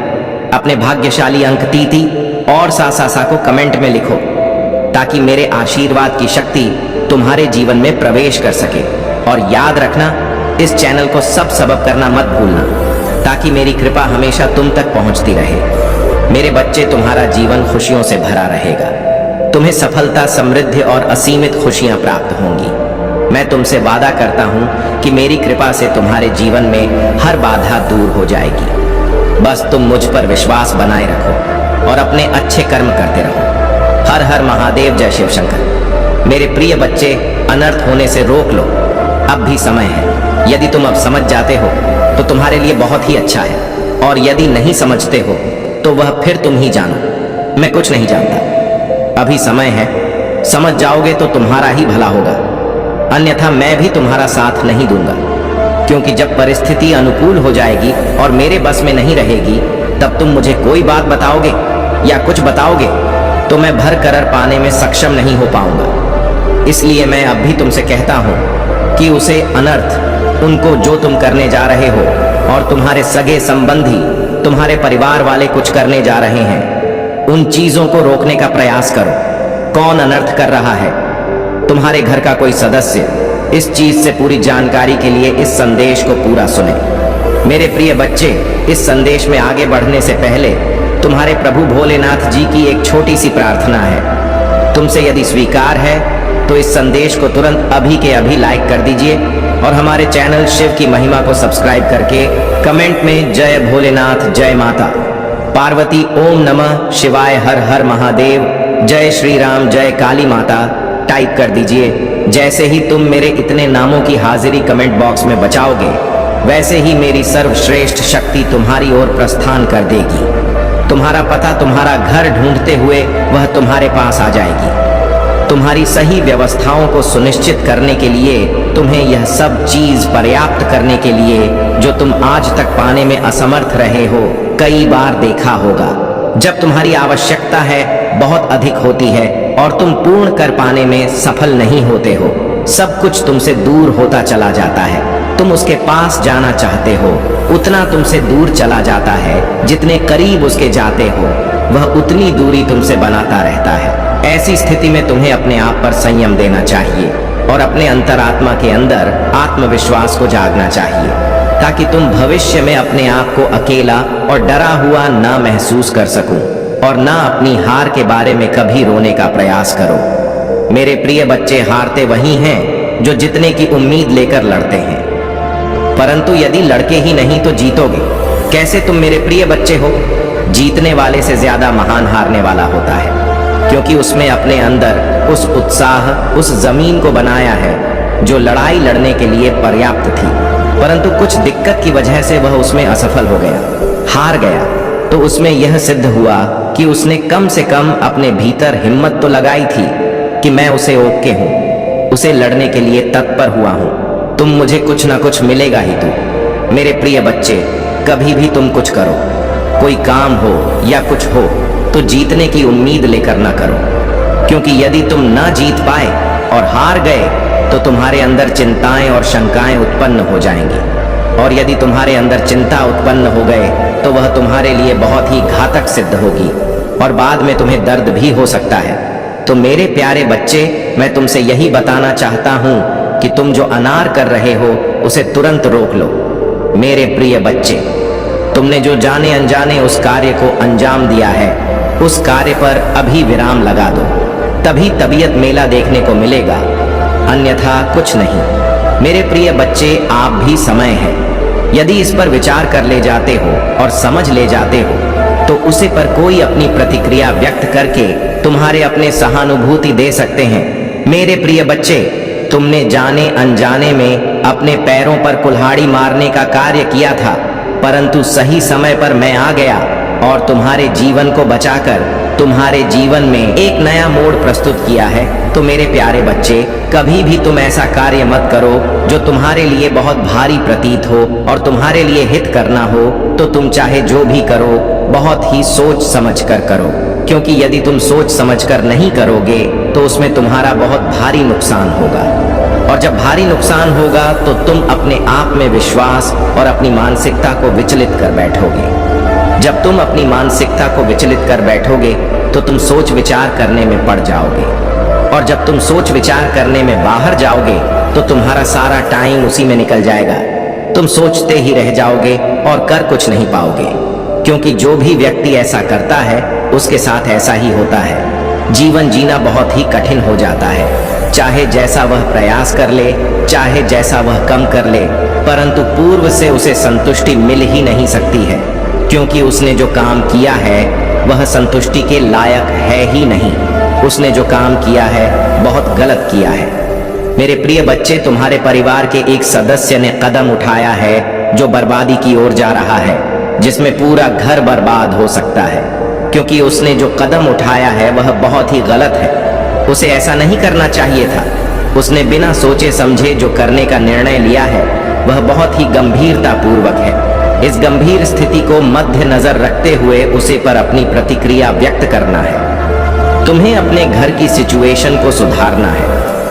[SPEAKER 1] अपने भाग्यशाली अंक 33 और 777 को कमेंट में लिखो ताकि मेरे आशीर्वाद की शक्ति तुम्हारे जीवन में प्रवेश कर सके। और याद रखना, इस चैनल को सब्सक्राइब करना मत भूलना ताकि मेरी कृपा हमेशा तुम तक पहुंचती रहे। मेरे बच्चे, तुम्हारा जीवन खुशियों से भरा रहेगा। तुम्हें सफलता, समृद्धि और असीमित खुशियां प्राप्त होंगी। मैं तुमसे वादा करता हूं कि मेरी कृपा से तुम्हारे जीवन में हर बाधा दूर हो जाएगी। बस तुम मुझ पर विश्वास बनाए रखो और अपने अच्छे कर्म करते रहो। हर हर महादेव, जय शिव शंकर। मेरे प्रिय बच्चे, अनर्थ होने से रोक लो, अब भी समय है। यदि तुम अब समझ जाते हो तो तुम्हारे लिए बहुत ही अच्छा है, और यदि नहीं समझते हो तो वह फिर तुम ही जानो। मैं कुछ नहीं जानता। अभी समय है, समझ जाओगे तो तुम्हारा ही भला होगा, अन्यथा मैं भी तुम्हारा साथ नहीं दूंगा। क्योंकि जब परिस्थिति अनुकूल हो जाएगी और मेरे बस में नहीं रहेगी, तब तुम मुझे कोई बात बताओगे या कुछ बताओगे तो मैं भर कर पाने में सक्षम नहीं हो पाऊंगा। इसलिए मैं अब भी तुमसे कहता हूं कि उसे अनर्थ, उनको जो तुम करने जा रहे हो और तुम्हारे सगे संबंधी, तुम्हारे परिवार वाले कुछ करने जा रहे हैं, उन चीजों को रोकने का प्रयास करो। कौन अनर्थ कर रहा है? तुम्हारे घर का कोई सदस्य। इस चीज से पूरी जानकारी के लिए इस संदेश को पूरा सुने। मेरे प्रिय बच्चे, इस संदेश में आगे बढ़ने से पहले तुम्हारे प्रभु भोलेनाथ जी की एक छोटी सी प्रार्थना है। तुमसे यदि स्वीकार है तो इस संदेश को तुरंत अभी के अभी लाइक कर दीजिए और हमारे चैनल शिव की महिमा को सब्सक्राइब करके कमेंट में जय भोलेनाथ, जय माता पार्वती, ओम नमः शिवाय, हर हर महादेव, जय श्री राम, जय काली माता टाइप कर दीजिए। जैसे ही तुम मेरे इतने नामों की हाजिरी कमेंट बॉक्स में बचाओगे, वैसे ही मेरी सर्वश्रेष्ठ शक्ति तुम्हारी ओर प्रस्थान कर देगी। तुम्हारा पता, तुम्हारा घर ढूंढते हुए वह तुम्हारे पास आ जाएगी। तुम्हारी सही व्यवस्थाओं को सुनिश्चित करने के लिए, तुम्हें यह सब चीज पर्याप्त करने के लिए जो तुम आज तक पाने में असमर्थ रहे हो, कई बार देखा होगा। जब तुम्हारी आवश्यकता है बहुत अधिक होती है और तुम पूर्ण कर पाने में सफल नहीं होते हो, सब कुछ तुमसे दूर होता चला जाता है। तुम उसके पास जाना चाहते हो, उतना तुमसे दूर चला जाता है। जितने करीब उसके जाते हो, वह उतनी दूरी तुमसे बनाता रहता है। ऐसी स्थिति में तुम्हें अपने आप पर संयम देना चाहिए और अपने अंतरात्मा के अंदर आत्मविश्वास को जागना चाहिए, ताकि तुम भविष्य में अपने आप को अकेला और डरा हुआ ना महसूस कर सकूं और ना अपनी हार के बारे में कभी रोने का प्रयास करो। मेरे प्रिय बच्चे, हारते वही हैं जो जितने की उम्मीद लेकर लड़ते हैं, परंतु यदि लड़के ही नहीं तो जीतोगे कैसे? तुम मेरे प्रिय बच्चे हो, जीतने वाले से ज्यादा महान हारने वाला होता है, क्योंकि उसमें अपने अंदर उस उत्साह, उस जमीन को बनाया है जो लड़ाई लड़ने के लिए पर्याप्त थी, परंतु कुछ दिक्कत की वजह से वह उसमें असफल हो गया, हार गया। तो उसमें यह सिद्ध हुआ कि उसने कम से कम अपने भीतर हिम्मत तो लगाई थी कि मैं उसे ओके हूं, उसे लड़ने के लिए तत्पर हुआ हूं। तुम मुझे कुछ ना कुछ मिलेगा ही तू। मेरे प्रिय बच्चे, कभी भी तुम कुछ करो, कोई काम हो या कुछ हो, तो जीतने की उम्मीद लेकर ना करो, क्योंकि यदि तुम ना जीत पाए और हार गए तो तुम्हारे अंदर चिंताएं और शंकाएं उत्पन्न हो जाएंगी, और यदि तुम्हारे अंदर चिंता उत्पन्न हो गए तो वह तुम्हारे लिए बहुत ही घातक सिद्ध होगी और बाद में तुम्हें दर्द भी हो सकता है। तो मेरे प्यारे बच्चे, मैं तुमसे यही बताना चाहता हूं कि तुम जो अनार कर रहे हो उसे तुरंत रोक लो। मेरे प्रिय बच्चे, तुमने जो जाने अनजाने उस कार्य को अंजाम दिया है, उस कार्य पर अभी विराम लगा दो, तभी तबीयत मेला देखने को मिलेगा, अन्यथा कुछ नहीं। मेरे प्रिय बच्चे, आप भी समय है, यदि इस पर विचार कर ले जाते हो और समझ ले जाते हो तो उसे पर कोई अपनी प्रतिक्रिया व्यक्त करके तुम्हारे अपने सहानुभूति दे सकते हैं। मेरे प्रिय बच्चे, तुमने जाने अनजाने में अपने पैरों पर कुल्हाड़ी मारने का कार्य किया था, परंतु सही समय पर मैं आ गया और तुम्हारे जीवन को बचाकर तुम्हारे जीवन में एक नया मोड़ प्रस्तुत किया है। तो मेरे प्यारे बच्चे, कभी भी तुम ऐसा कार्य मत करो जो तुम्हारे लिए बहुत भारी प्रतीत हो और तुम्हारे लिए हित करना हो, तो तुम चाहे जो भी करो बहुत ही सोच समझ कर करो, क्योंकि यदि तुम सोच समझ कर नहीं करोगे तो उसमें तुम्हारा बहुत भारी नुकसान होगा, और जब भारी नुकसान होगा तो तुम अपने आप में विश्वास और अपनी मानसिकता को विचलित कर बैठोगे। जब तुम अपनी मानसिकता को विचलित कर बैठोगे तो तुम सोच विचार करने में पड़ जाओगे, और जब तुम सोच विचार करने में बाहर जाओगे तो तुम्हारा सारा टाइम उसी में निकल जाएगा। तुम सोचते ही रह जाओगे और कर कुछ नहीं पाओगे, क्योंकि जो भी व्यक्ति ऐसा करता है उसके साथ ऐसा ही होता है। जीवन जीना बहुत ही कठिन हो जाता है, चाहे जैसा वह प्रयास कर ले, चाहे जैसा वह कम कर ले, परंतु पूर्व से उसे संतुष्टि मिल ही नहीं सकती है, क्योंकि उसने जो काम किया है वह संतुष्टि के लायक है ही नहीं। उसने जो काम किया है बहुत गलत किया है। मेरे प्रिय बच्चे, तुम्हारे परिवार के एक सदस्य ने कदम उठाया है जो बर्बादी की ओर जा रहा है, जिसमें पूरा घर बर्बाद हो सकता है, क्योंकि उसने जो कदम उठाया है वह बहुत ही गलत है। उसे ऐसा नहीं करना चाहिए था। उसने बिना सोचे समझे जो करने का निर्णय लिया है वह बहुत ही गंभीरता पूर्वक है। इस गंभीर स्थिति को मध्य नजर रखते हुए उसे पर अपनी प्रतिक्रिया व्यक्त करना है। तुम्हें अपने घर की सिचुएशन को सुधारना है,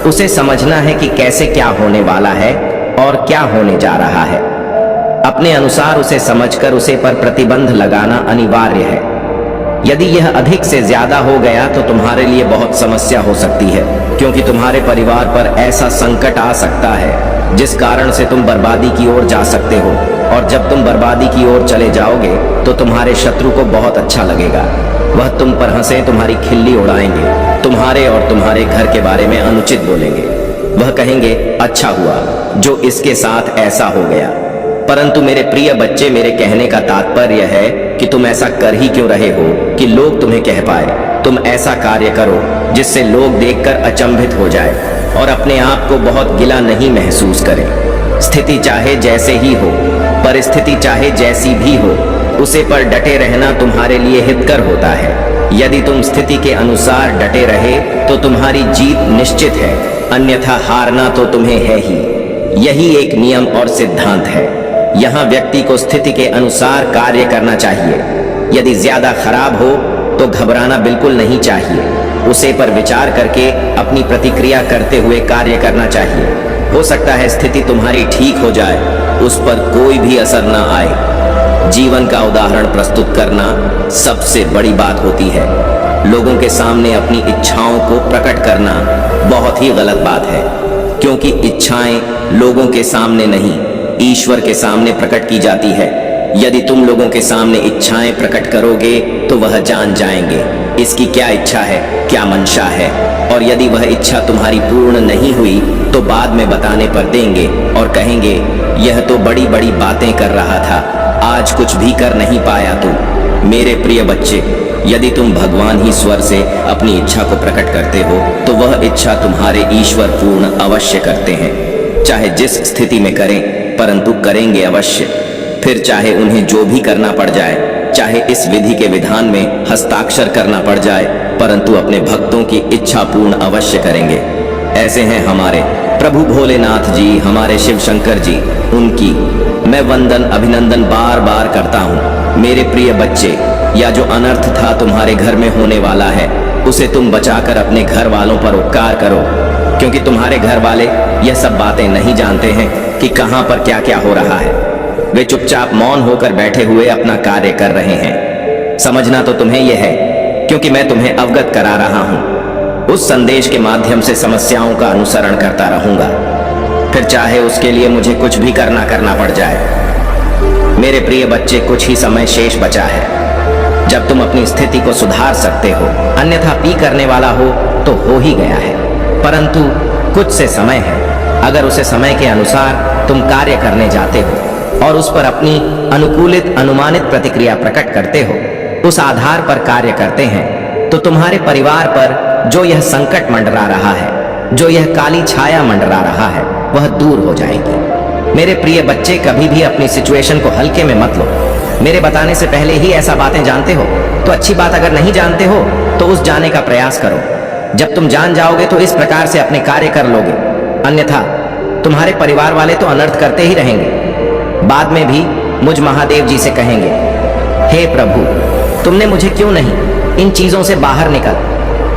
[SPEAKER 1] उसे समझना है कि कैसे क्या होने वाला है और क्या होने जा रहा है। अपने अनुसार उसे समझकर उसे पर प्रतिबंध लगाना अनिवार्य है। यदि यह अधिक से ज्यादा हो गया तो तुम्हारे लिए बहुत समस्या हो सकती है, क्योंकि तुम्हारे परिवार पर ऐसा संकट आ सकता है जिस कारण से तुम बर्बादी की ओर जा सकते हो। और जब तुम बर्बादी की ओर चले जाओगे तो तुम्हारे शत्रु को बहुत अच्छा लगेगा। वह तुम पर हंसे, तुम्हारी खिल्ली उड़ाएंगे, तुम्हारे और तुम्हारे घर के बारे में अनुचित बोलेंगे। वह कहेंगे, अच्छा हुआ जो इसके साथ ऐसा हो गया। परंतु मेरे प्रिय बच्चे, मेरे कहने का तात्पर्य है कि तुम ऐसा कर ही क्यों रहे हो कि लोग तुम्हें कह पाए। तुम ऐसा कार्य करो जिससे लोग देखकर अचंभित हो जाए और अपने आप को बहुत गिला नहीं महसूस करें। स्थिति चाहे जैसे ही हो, परिस्थिति चाहे जैसी भी हो, उसे पर डटे रहना तुम्हारे लिए हितकर होता है। यदि तुम स्थिति के अनुसार डटे रहे तो तुम्हारी जीत निश्चित है, अन्यथा हारना तो तुम्हें है ही। यही एक नियम और सिद्धांत है। यहाँ व्यक्ति को स्थिति के अनुसार कार्य करना चाहिए। यदि ज्यादा खराब हो तो घबराना बिल्कुल नहीं चाहिए। उसे पर विचार करके अपनी प्रतिक्रिया करते हुए कार्य करना चाहिए। हो सकता है स्थिति तुम्हारी ठीक हो जाए, उस पर कोई भी असर ना आए। जीवन का उदाहरण प्रस्तुत करना सबसे बड़ी बात होती है। लोगों के सामने अपनी इच्छाओं को प्रकट करना बहुत ही गलत बात है, क्योंकि इच्छाएं लोगों के सामने नहीं, ईश्वर के सामने प्रकट की जाती है। यदि तुम लोगों के सामने इच्छाएं प्रकट करोगे तो वह जान जाएंगे इसकी क्या इच्छा है, क्या मंशा है। और यदि वह इच्छा तुम्हारी पूर्ण नहीं हुई तो बाद में बताने पर देंगे और कहेंगे, यह तो बड़ी बड़ी बातें कर रहा था, आज कुछ भी कर नहीं पाया तू। मेरे प्रिय बच्चे, यदि तुम भगवान ही स्वर से अपनी इच्छा को प्रकट करते हो तो वह इच्छा तुम्हारे ईश्वर पूर्ण अवश्य करते हैं। चाहे जिस स्थिति में करें, परंतु करेंगे अवश्य। फिर चाहे उन्हें जो भी करना पड़ जाए, चाहे इस विधि के विधान में हस्ताक्षर करना पड़ जाए, परंतु अपने भक्तों की इच्छा पूर्ण अवश्य करेंगे। ऐसे हैं हमारे प्रभु भोलेनाथ जी, हमारे शिव शंकर जी। उनकी मैं वंदन अभिनंदन बार बार करता हूँ। मेरे प्रिय बच्चे, या जो अनर्थ था तुम्हारे घर में होने वाला है, उसे तुम बचाकर अपने घर वालों पर उपकार करो, क्योंकि तुम्हारे घर वाले यह सब बातें नहीं जानते हैं कि कहाँ पर क्या क्या हो रहा है। वे चुपचाप मौन होकर बैठे हुए अपना कार्य कर रहे हैं। समझना तो तुम्हें यह है, क्योंकि मैं तुम्हें अवगत करा रहा हूँ। उस संदेश के माध्यम से समस्याओं का अनुसरण करता रहूंगा, फिर चाहे उसके लिए मुझे कुछ भी करना पड़ जाए। मेरे प्रिय बच्चे, कुछ ही समय शेष बचा है जब तुम अपनी स्थिति को सुधार सकते हो, अन्यथा पी करने वाला हो हो ही गया है। परंतु कुछ से समय है। अगर उसे समय के अनुसार तुम कार्य करने जाते हो और उस पर अपनी अनुकूलित अनुमानित प्रतिक्रिया प्रकट करते हो, उस आधार पर कार्य करते हैं, तो तुम्हारे परिवार पर जो यह संकट मंडरा रहा है, जो यह काली छाया मंडरा रहा है, वह दूर हो जाएगी। मेरे प्रिय बच्चे, कभी भी अपनी सिचुएशन को हल्के में मत लो। मेरे बताने से पहले ही ऐसा बातें जानते हो तो अच्छी बात, अगर नहीं जानते हो तो उस जाने का प्रयास करो। जब तुम जान जाओगे तो इस प्रकार से अपने कार्य कर लोगे, अन्यथा तुम्हारे परिवार वाले तो अनर्थ करते ही रहेंगे। बाद में भी मुझ महादेव जी से कहेंगे, हे प्रभु, तुमने मुझे क्यों नहीं इन चीजों से बाहर निकल,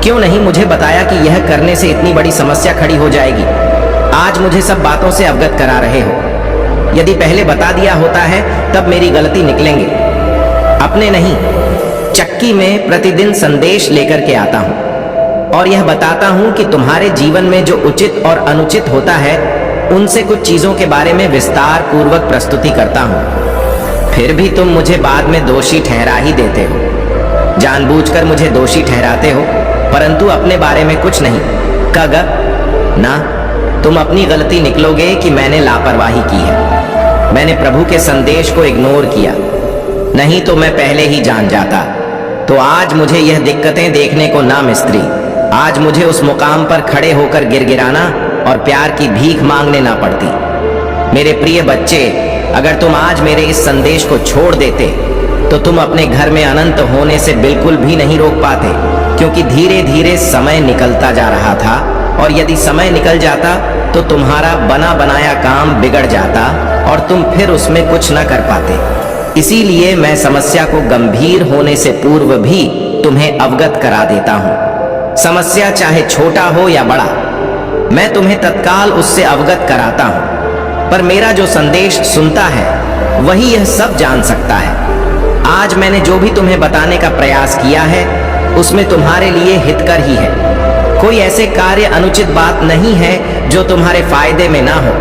[SPEAKER 1] क्यों नहीं मुझे बताया कि यह करने से इतनी बड़ी समस्या खड़ी हो जाएगी। आज मुझे सब बातों से अवगत करा रहे हो। यदि पहले बता दिया होता है तब मेरी गलती निकलेंगे। अपने नहीं, चक्की में प्रतिदिन संदेश लेकर के आता हूं और यह बताता हूं कि तुम्हारे जीवन में जो उचित और अनुचित होता है, उनसे कुछ चीजों के बारे में विस्तार पूर्वक प्रस्तुति करता हूं। फिर भी तुम मुझे बाद में दोषी ठहरा ही देते हो। जानबूझकर मुझे दोषी ठहराते हो, परंतु अपने बारे में कुछ नहीं। कग ना, तुम अपनी गलती निकलोगे कि मैंने लापरवाही की है, मैंने प्रभु के संदेश को इग्नोर किया, नहीं तो मैं पहले ही जान जाता। तो आज मुझे यह दिक्कतें देखने को ना मिस्त्री, आज मुझे उस मुकाम पर खड़े होकर गिड़गिड़ाना और प्यार की भीख मांगने ना पड़ती। मेरे प्रिय बच्चे, अगर तुम आज मेरे इस संदेश को छोड़ देते तो तुम अपने घर में अनंत होने से बिल्कुल भी नहीं रोक पाते, क्योंकि धीरे धीरे समय निकलता जा रहा था और यदि समय निकल जाता तो तुम्हारा बना बनाया काम बिगड़ जाता और तुम फिर उसमें कुछ न कर पाते। इसीलिए मैं समस्या को गंभीर होने से पूर्व भी तुम्हें अवगत करा देता हूं। समस्या चाहे छोटा हो या बड़ा, मैं तुम्हें तत्काल उससे अवगत कराता हूं। पर मेरा जो संदेश सुनता है वही यह सब जान सकता है। आज मैंने जो भी तुम्हें बताने का प्रयास किया है उसमें तुम्हारे लिए हितकर ही है। कोई ऐसे कार्य अनुचित बात नहीं है जो तुम्हारे फायदे में ना हो।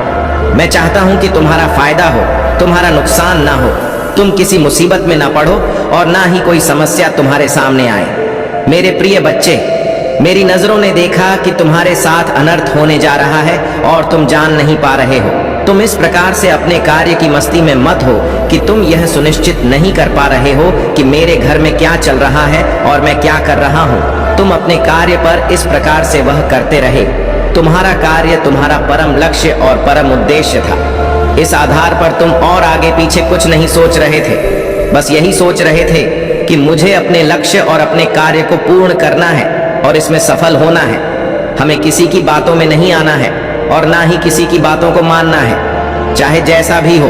[SPEAKER 1] मैं चाहता हूं कि तुम्हारा फायदा हो, तुम्हारा नुकसान ना हो, तुम किसी मुसीबत में ना पड़ो और ना ही कोई समस्या तुम्हारे सामने आए। मेरे प्रिय बच्चे, मेरी नजरों ने देखा कि तुम्हारे साथ अनर्थ होने जा रहा है और तुम जान नहीं पा रहे हो। तुम इस प्रकार से अपने कार्य की मस्ती में मत हो कि तुम यह सुनिश्चित नहीं कर पा रहे हो कि मेरे घर में क्या चल रहा है और मैं क्या कर रहा हूँ। तुम अपने कार्य पर इस प्रकार से वह करते रहे। तुम्हारा कार्य तुम्हारा परम लक्ष्य और परम उद्देश्य था। इस आधार पर तुम और आगे पीछे कुछ नहीं सोच रहे थे। बस यही सोच रहे थे कि मुझे अपने लक्ष्य और अपने कार्य को पूर्ण करना है और इसमें सफल होना है। हमें किसी की बातों में नहीं आना है और ना ही किसी की बातों को मानना है। चाहे जैसा भी हो,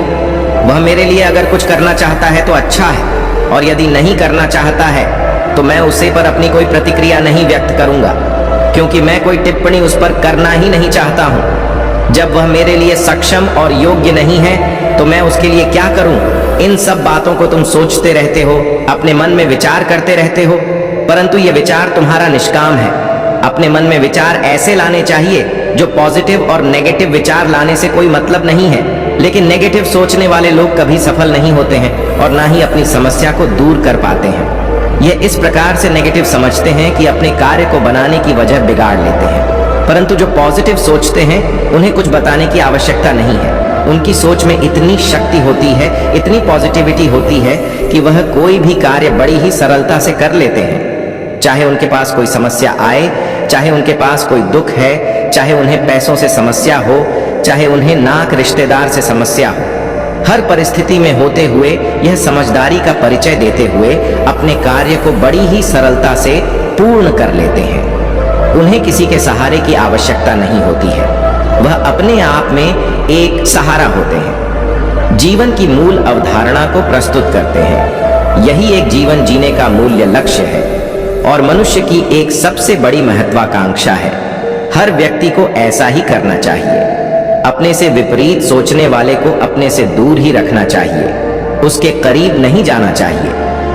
[SPEAKER 1] वह मेरे लिए अगर कुछ करना चाहता है तो अच्छा है, और यदि नहीं करना चाहता है तो मैं उसे पर अपनी कोई प्रतिक्रिया नहीं व्यक्त करूंगा, क्योंकि मैं कोई टिप्पणी उस पर करना ही नहीं चाहता हूं। जब वह मेरे लिए सक्षम और योग्य नहीं है तो मैं उसके लिए क्या करूं? इन सब बातों को तुम सोचते रहते हो, अपने मन में विचार करते रहते हो, परंतु यह विचार तुम्हारा निष्काम है। अपने मन में विचार ऐसे लाने चाहिए जो पॉजिटिव, और नेगेटिव विचार लाने से कोई मतलब नहीं है। लेकिन नेगेटिव सोचने वाले लोग कभी सफल नहीं होते हैं और ना ही अपनी समस्या को दूर कर पाते हैं। यह इस प्रकार से नेगेटिव समझते हैं कि अपने कार्य को बनाने की वजह बिगाड़ लेते हैं, परंतु जो पॉजिटिव सोचते हैं उन्हें कुछ बताने की आवश्यकता नहीं है। उनकी सोच में इतनी शक्ति होती है, इतनी पॉजिटिविटी होती है कि वह कोई भी कार्य बड़ी ही सरलता से कर लेते हैं। चाहे उनके पास कोई समस्या आए, चाहे उनके पास कोई दुख है, चाहे उन्हें पैसों से समस्या हो, चाहे उन्हें नाक रिश्तेदार से समस्या हो, हर परिस्थिति में होते हुए यह समझदारी का परिचय देते हुए अपने कार्य को बड़ी ही सरलता से पूर्ण कर लेते हैं। उन्हें किसी के सहारे की आवश्यकता नहीं होती है। वह अपने आप में एक सहारा होते हैं। जीवन की मूल अवधारणा को प्रस्तुत करते हैं। यही एक जीवन जीने का मूल्य लक्ष्य है और मनुष्य की एक सबसे बड़ी महत्वाकांक्षा है। हर व्यक्ति को ऐसा ही करना चाहिए। अपने से विपरीत सोचने वाले को अपने से दूर ही रखना चाहिए, उसके करीब नहीं जाना चाहिए,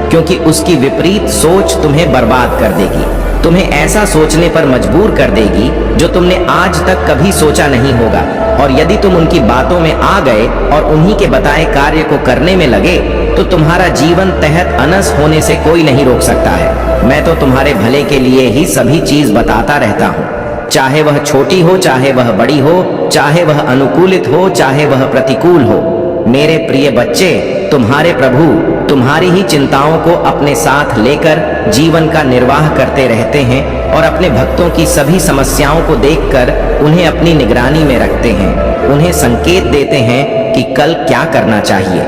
[SPEAKER 1] क्योंकि उसकी विपरीत सोच तुम्हें बर्बाद कर देगी, तुम्हें ऐसा सोचने पर मजबूर कर देगी जो तुमने आज तक कभी सोचा नहीं होगा। और यदि तुम उनकी बातों में आ गए और उन्हीं के बताए कार्य को करने में लगे तो तुम्हारा जीवन तहत अनस होने से कोई नहीं रोक सकता है। मैं तो तुम्हारे भले के लिए ही सभी चीज बताता रहता हूँ, चाहे वह छोटी हो, चाहे वह बड़ी हो, चाहे वह अनुकूलित हो, चाहे वह प्रतिकूल हो। मेरे प्रिय बच्चे, तुम्हारे प्रभु तुम्हारी ही चिंताओं को अपने साथ लेकर जीवन का निर्वाह करते रहते हैं और अपने भक्तों की सभी समस्याओं को देखकर उन्हें अपनी निगरानी में रखते हैं। उन्हें संकेत देते हैं कि कल क्या करना चाहिए,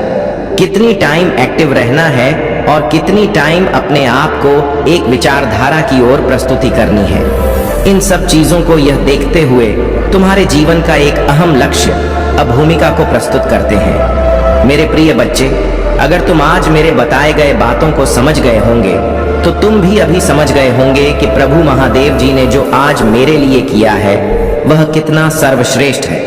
[SPEAKER 1] कितनी टाइम एक्टिव रहना है और कितनी टाइम अपने आप को एक विचारधारा की ओर प्रस्तुति करनी है। इन सब चीजों को यह देखते हुए तुम्हारे जीवन का एक अहम लक्ष्य अब भूमिका को प्रस्तुत करते हैं। मेरे प्रिय बच्चे, अगर तुम आज मेरे बताए गए बातों को समझ गए होंगे तो तुम भी अभी समझ गए होंगे कि प्रभु महादेव जी ने जो आज मेरे लिए किया है वह कितना सर्वश्रेष्ठ है,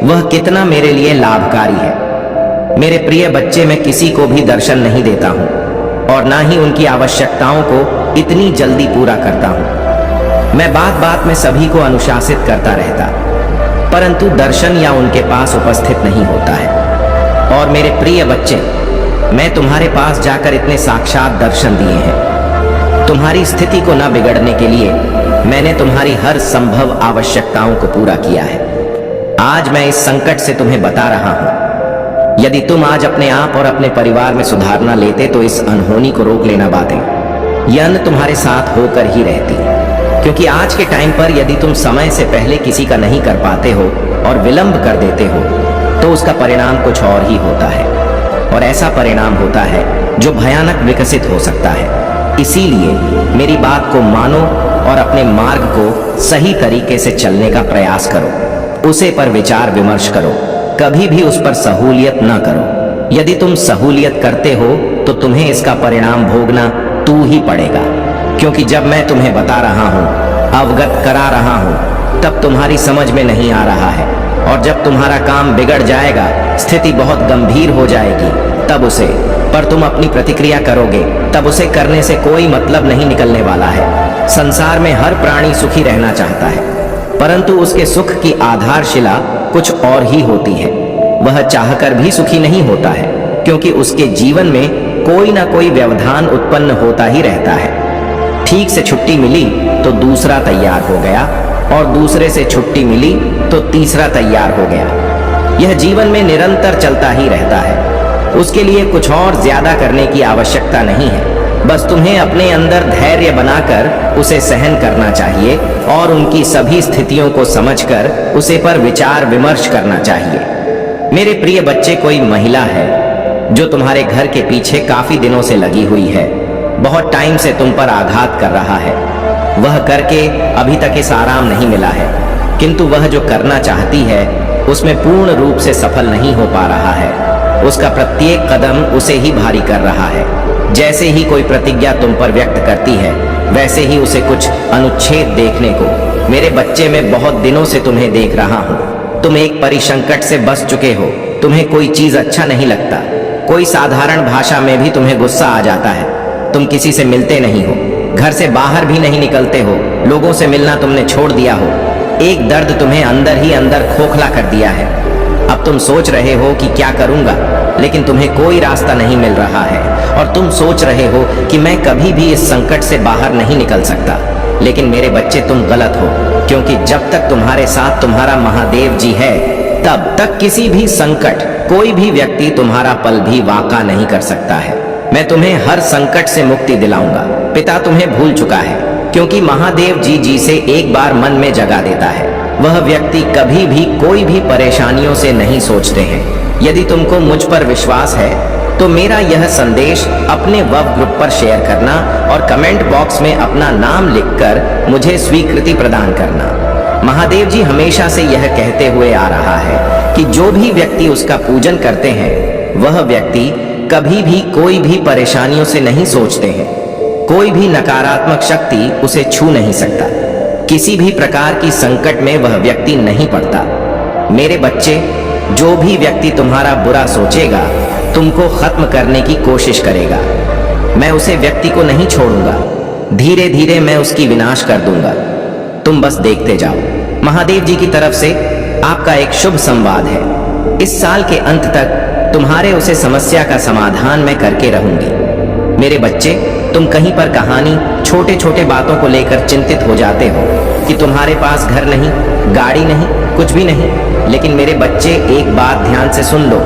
[SPEAKER 1] वह कितना मेरे लिए लाभकारी है। मेरे प्रिय बच्चे, मैं किसी को भी दर्शन नहीं देता हूँ और ना ही उनकी आवश्यकताओं को इतनी जल्दी पूरा करता हूँ। मैं बात बात में सभी को अनुशासित करता रहता, परंतु दर्शन या उनके पास उपस्थित नहीं होता है। और मेरे प्रिय बच्चे, मैं तुम्हारे पास जाकर इतने साक्षात दर्शन दिए हैं। तुम्हारी स्थिति को न बिगड़ने के लिए मैंने तुम्हारी हर संभव आवश्यकताओं को पूरा किया है। आज मैं इस संकट से तुम्हें बता रहा हूं। यदि तुम आज अपने आप और अपने परिवार में सुधार न लेते तो इस अनहोनी को रोक लेना बातें, यह अन्न तुम्हारे साथ होकर ही रहती। क्योंकि आज के टाइम पर यदि तुम समय से पहले किसी का नहीं कर पाते हो और विलंब कर देते हो तो उसका परिणाम कुछ और ही होता है, और ऐसा परिणाम होता है जो भयानक विकसित हो सकता है। इसीलिए मेरी बात को मानो और अपने मार्ग को सही तरीके से चलने का प्रयास करो, उसे पर विचार विमर्श करो, कभी भी उस पर सहूलियत न करो। यदि तुम सहूलियत करते हो तो तुम्हें इसका परिणाम भोगना तू ही पड़ेगा। क्योंकि जब मैं तुम्हें बता रहा हूं, अवगत करा रहा हूं, तब तुम्हारी समझ में नहीं आ रहा है। और जब तुम्हारा काम बिगड़ जाएगा, स्थिति बहुत गंभीर हो जाएगी, तब उसे पर तुम अपनी प्रतिक्रिया करोगे, तब उसे करने से कोई मतलब नहीं निकलने वाला है। संसार में हर प्राणी सुखी रहना चाहता है, परंतु उसके सुख की आधारशिला कुछ और ही होती है। वह चाहकर भी सुखी नहीं होता है, क्योंकि उसके जीवन में कोई ना कोई व्यवधान उत्पन्न होता ही रहता है। ठीक से छुट्टी मिली तो दूसरा तैयार हो गया, और दूसरे से छुट्टी मिली तो तीसरा तैयार हो गया। यह जीवन में निरंतर चलता ही रहता है। उसके लिए कुछ और ज्यादा करने की आवश्यकता नहीं है। बस तुम्हें अपने अंदर धैर्य बनाकर उसे सहन करना चाहिए और उनकी सभी स्थितियों को समझकर उसे पर विचार विमर्श करना चाहिए। मेरे प्रिय बच्चे, कोई महिला है जो तुम्हारे घर के पीछे काफी दिनों से लगी हुई है, बहुत टाइम से तुम पर आघात कर रहा है। वह करके अभी तक इस आराम नहीं मिला है, किंतु वह जो करना चाहती है उसमें पूर्ण रूप से सफल नहीं हो पा रहा है। उसका प्रत्येक कदम उसे ही भारी कर रहा है। जैसे ही कोई प्रतिज्ञा तुम पर व्यक्त करती है, वैसे ही उसे कुछ अनुच्छेद देखने को। मेरे बच्चे, मैं बहुत दिनों से तुम्हें देख रहा हूँ। तुम एक परिसंकट से बच चुके हो। तुम्हें कोई चीज अच्छा नहीं लगता। कोई साधारण भाषा में भी तुम्हें गुस्सा आ जाता है। तुम किसी से मिलते नहीं हो, घर से बाहर भी नहीं निकलते हो, लोगों से मिलना तुमने छोड़ दिया हो। एक दर्द तुम्हें अंदर ही अंदर खोखला कर दिया है। अब तुम सोच रहे हो कि क्या करूंगा, लेकिन तुम्हें कोई रास्ता नहीं मिल रहा है, और तुम सोच रहे हो कि मैं कभी भी इस संकट से बाहर नहीं निकल सकता। लेकिन मेरे बच्चे, तुम गलत हो, क्योंकि जब तक तुम्हारे साथ तुम्हारा महादेव जी है, तब तक किसी भी संकट, कोई भी व्यक्ति तुम्हारा पल भी वाका नहीं कर सकता है। मैं तुम्हें हर संकट से मुक्ति दिलाऊंगा। पिता तुम्हें भूल चुका है, क्योंकि महादेव जी से एक बार मन में जगा देता है, वह व्यक्ति कभी भी कोई भी परेशानियों से नहीं सोचते हैं। यदि तुमको मुझ पर विश्वास है तो मेरा यह संदेश अपने वब ग्रुप पर शेयर करना और कमेंट बॉक्स में अपना नाम लिखकर मुझे स्वीकृति प्रदान करना। महादेव जी हमेशा से यह कहते हुए आ रहा है कि जो भी व्यक्ति उसका पूजन करते हैं, वह व्यक्ति कभी भी कोई भी परेशानियों से नहीं सोचते हैं। कोई भी नकारात्मक शक्ति उसे छू नहीं सकता। किसी भी प्रकार की संकट में वह व्यक्ति नहीं पड़ता। मेरे बच्चे, जो भी व्यक्ति तुम्हारा बुरा सोचेगा, तुमको खत्म करने की कोशिश करेगा, मैं उसे व्यक्ति को नहीं छोड़ूंगा। धीरे धीरे मैं उसकी विनाश कर दूंगा। तुम बस देखते जाओ। महादेव जी की तरफ से आपका एक शुभ संवाद है। इस साल के अंत तक तुम्हारे उसे समस्या का समाधान मैं करके रहूंगी। मेरे बच्चे, तुम कहीं पर कहानी, छोटे छोटे बातों को लेकर चिंतित हो जाते हो कि तुम्हारे पास घर नहीं, गाड़ी नहीं, कुछ भी नहीं। लेकिन मेरे बच्चे, एक बात ध्यान से सुन लो।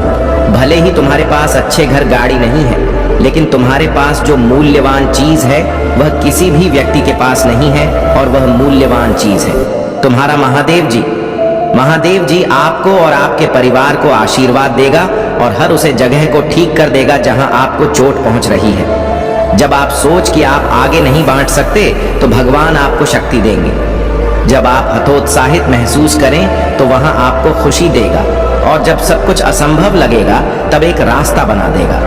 [SPEAKER 1] भले ही तुम्हारे पास अच्छे घर, गाड़ी नहीं है, लेकिन तुम्हारे पास जो मूल्यवान चीज है वह किसी भी व्यक्ति के पास नहीं है, और वह मूल्यवान चीज है तुम्हारा महादेव जी। महादेव जी आपको और आपके परिवार को आशीर्वाद देगा और हर उसे जगह को ठीक कर देगा जहां आपको चोट पहुंच रही है। जब आप सोच कि आप आगे नहीं बांट सकते, तो भगवान आपको शक्ति देंगे। जब आप हतोत्साहित महसूस करें, तो वहां आपको खुशी देगा, और जब सब कुछ असंभव लगेगा, तब एक रास्ता बना देगा।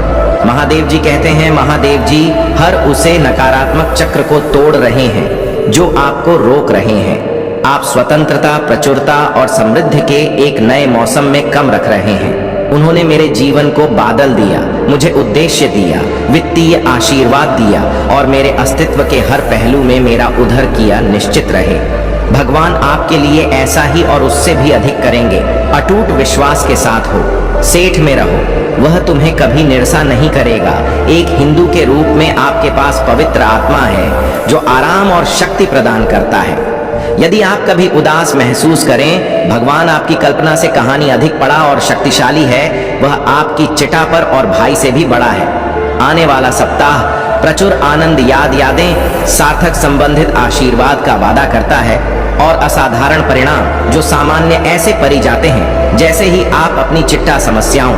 [SPEAKER 1] महादेव जी कहते हैं, महादेव जी हर उसे नकारात्मक चक्र को तोड़ रहे हैं जो आपको रोक रहे हैं। आप स्वतंत्रता, प्रचुरता और समृद्धि के एक नए मौसम में कम रख रहे हैं। उन्होंने मेरे जीवन को बादल दिया, मुझे उद्देश्य दिया, वित्तीय आशीर्वाद दिया, और मेरे अस्तित्व के हर पहलू में मेरा उद्धार किया। निश्चित रहे, भगवान आपके लिए ऐसा ही और उससे भी अधिक करेंगे। अटूट विश्वास के साथ हो, सेठ में रहो, वह तुम्हें कभी निराशा नहीं करेगा। एक हिंदू के रूप में आपके पास पवित्र आत्मा है जो आराम और शक्ति प्रदान करता है। यदि आप कभी उदास महसूस करें, भगवान आपकी कल्पना से कहानी अधिक बड़ा और शक्तिशाली है। वह आपकी चिता पर और भाई से भी बड़ा है। आने वाला सप्ताह प्रचुर आनंद, यादें, सार्थक संबंधित आशीर्वाद का वादा करता है, और असाधारण परिणाम जो सामान्य ऐसे परी जाते हैं जैसे ही आप अपनी चिट्टा समस्याओं,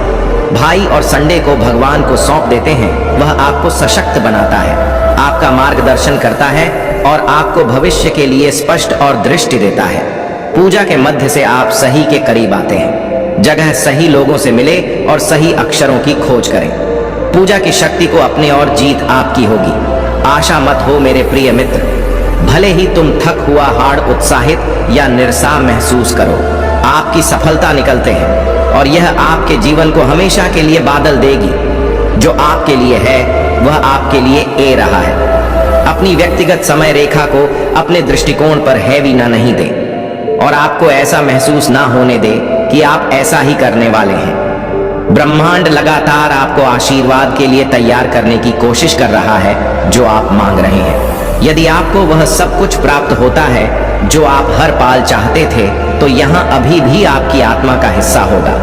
[SPEAKER 1] भाई और संडे को भगवान को सौंप देते हैं। वह आपको सशक्त बनाता है, आपका मार्गदर्शन करता है और आपको भविष्य के लिए स्पष्ट और दृष्टि देता है। पूजा के मध्य से आप सही के करीब आते हैं। जगह सही लोगों से मिले और सही अक्षरों की खोज करें। पूजा की शक्ति को अपने और जीत आपकी होगी। आशा मत हो मेरे प्रिय मित्र, भले ही तुम थक हुआ, हाड़, उत्साहित या निराशा महसूस करो, आपकी सफलता निकलते हैं और यह आपके जीवन को हमेशा के लिए बादल देगी। जो आपके लिए है वह आपके लिए ए रहा है। अपनी व्यक्तिगत समय रेखा को अपने दृष्टिकोण पर हैवी ना नहीं दे और आपको ऐसा महसूस ना होने दे कि आप ऐसा ही करने वाले हैं। ब्रह्मांड लगातार आपको आशीर्वाद के लिए तैयार करने की कोशिश कर रहा है जो आप मांग रहे हैं। यदि आपको वह सब कुछ प्राप्त होता है जो आप हर पाल चाहते थे, तो यहाँ अभी भी आपकी आत्मा का हिस्सा होगा।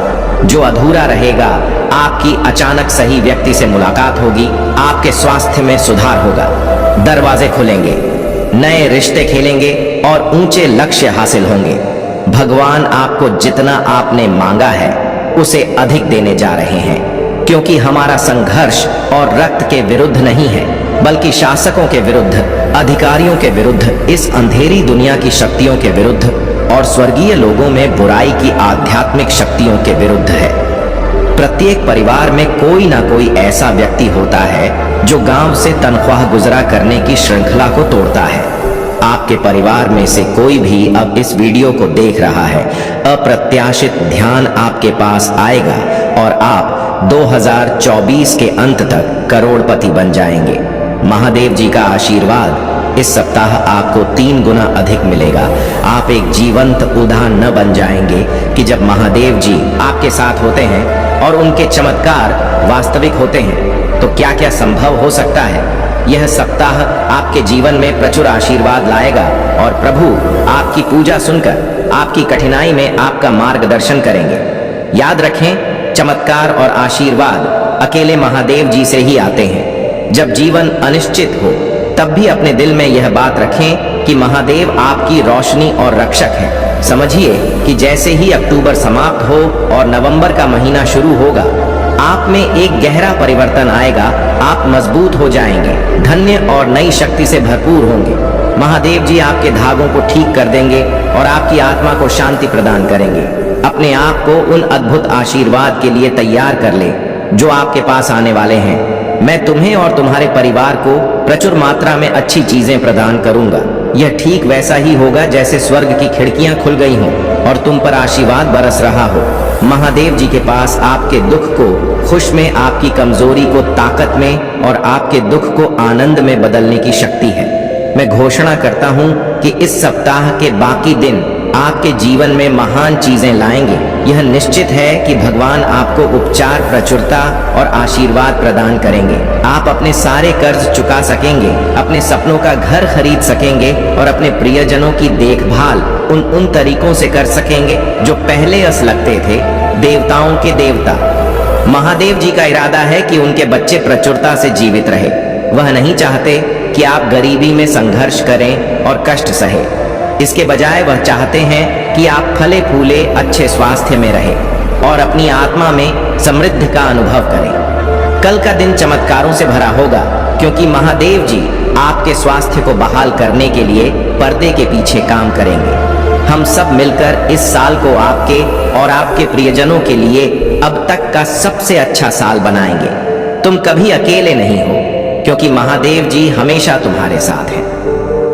[SPEAKER 1] जो अधूरा रहेगा, आपकी अचानक सही व्यक्ति से मुलाकात होगी, आपके स्वास्थ्य में सुधार होगा, दरवाजे खुलेंगे, नए रिश्ते खेलेंगे और ऊंचे लक्ष्य हासिल होंगे। भगवान आपको जितना आपने मांगा है उसे अधिक देने जा रहे हैं, क्योंकि हमारा संघर्ष और रक्त के विरुद्ध नहीं है, बल्कि शासकों के विरुद्ध, अधिकारियों के विरुद्ध, इस अंधेरी दुनिया की शक्तियों के विरुद्ध और स्वर्गीय लोगों में बुराई की आध्यात्मिक शक्तियों के विरुद्ध है। प्रत्येक परिवार में कोई ना कोई ऐसा व्यक्ति होता है जो गांव से तनख्वाह गुजरा करने की श्रृंखला को तोड़ता है। आपके परिवार में से कोई भी अब इस वीडियो को देख रहा है, अप्रत्याशित ध्यान आपके पास आएगा और आप 2024 के अंत तक करोड़पति बन जाएंगे। महादेव जी का आशीर्वाद इस सप्ताह आपको 3 गुना अधिक मिलेगा। आप एक जीवंत उदाहरण न बन जाएंगे कि जब महादेव जी आपके साथ होते हैं और उनके चमत्कार वास्तविक होते हैं तो क्या क्या संभव हो सकता है। यह सप्ताह आपके जीवन में प्रचुर आशीर्वाद लाएगा और प्रभु आपकी पूजा सुनकर आपकी कठिनाई में आपका मार्गदर्शन करेंगे। याद रखें, चमत्कार और आशीर्वाद अकेले महादेव जी से ही आते हैं। जब जीवन अनिश्चित हो तब भी अपने दिल में यह बात रखें कि महादेव आपकी रोशनी और रक्षक है। समझिए कि जैसे ही अक्टूबर समाप्त हो और नवंबर का महीना शुरू होगा, आप में एक गहरा परिवर्तन आएगा। आप मजबूत हो जाएंगे, धन्य और नई शक्ति से भरपूर होंगे। महादेव जी आपके धागों को ठीक कर देंगे और आपकी आत्मा को शांति प्रदान करेंगे। अपने आप को उन अद्भुत आशीर्वाद के लिए तैयार कर ले जो आपके पास आने वाले हैं। मैं तुम्हें और तुम्हारे परिवार को प्रचुर मात्रा में अच्छी चीजें प्रदान करूंगा। यह ठीक वैसा ही होगा जैसे स्वर्ग की खिड़कियां खुल गई हों और तुम पर आशीर्वाद बरस रहा हो। महादेव जी के पास आपके दुख को खुश में, आपकी कमजोरी को ताकत में और आपके दुख को आनंद में बदलने की शक्ति है। मैं घोषणा करता हूं कि इस सप्ताह के बाकी दिन आपके जीवन में महान चीजें लाएंगे। यह निश्चित है कि भगवान आपको उपचार, प्रचुरता और आशीर्वाद प्रदान करेंगे। आप अपने सारे कर्ज चुका सकेंगे, अपने सपनों का घर खरीद सकेंगे और अपने प्रियजनों की देखभाल उन तरीकों से कर सकेंगे जो पहले अस लगते थे। देवताओं के देवता महादेव जी का इरादा है कि उनके बच्चे प्रचुरता से जीवित रहे। वह नहीं चाहते कि आप गरीबी में संघर्ष करें और कष्ट सहे। इसके बजाय वह चाहते हैं कि आप फले फूले अच्छे स्वास्थ्य में रहें और अपनी आत्मा में समृद्धि का अनुभव करें। कल का दिन चमत्कारों से भरा होगा, क्योंकि महादेव जी आपके स्वास्थ्य को बहाल करने के लिए पर्दे के पीछे काम करेंगे। हम सब मिलकर इस साल को आपके और आपके प्रियजनों के लिए अब तक का सबसे अच्छा साल बनाएंगे। तुम कभी अकेले नहीं हो, क्योंकि महादेव जी हमेशा तुम्हारे साथ हैं।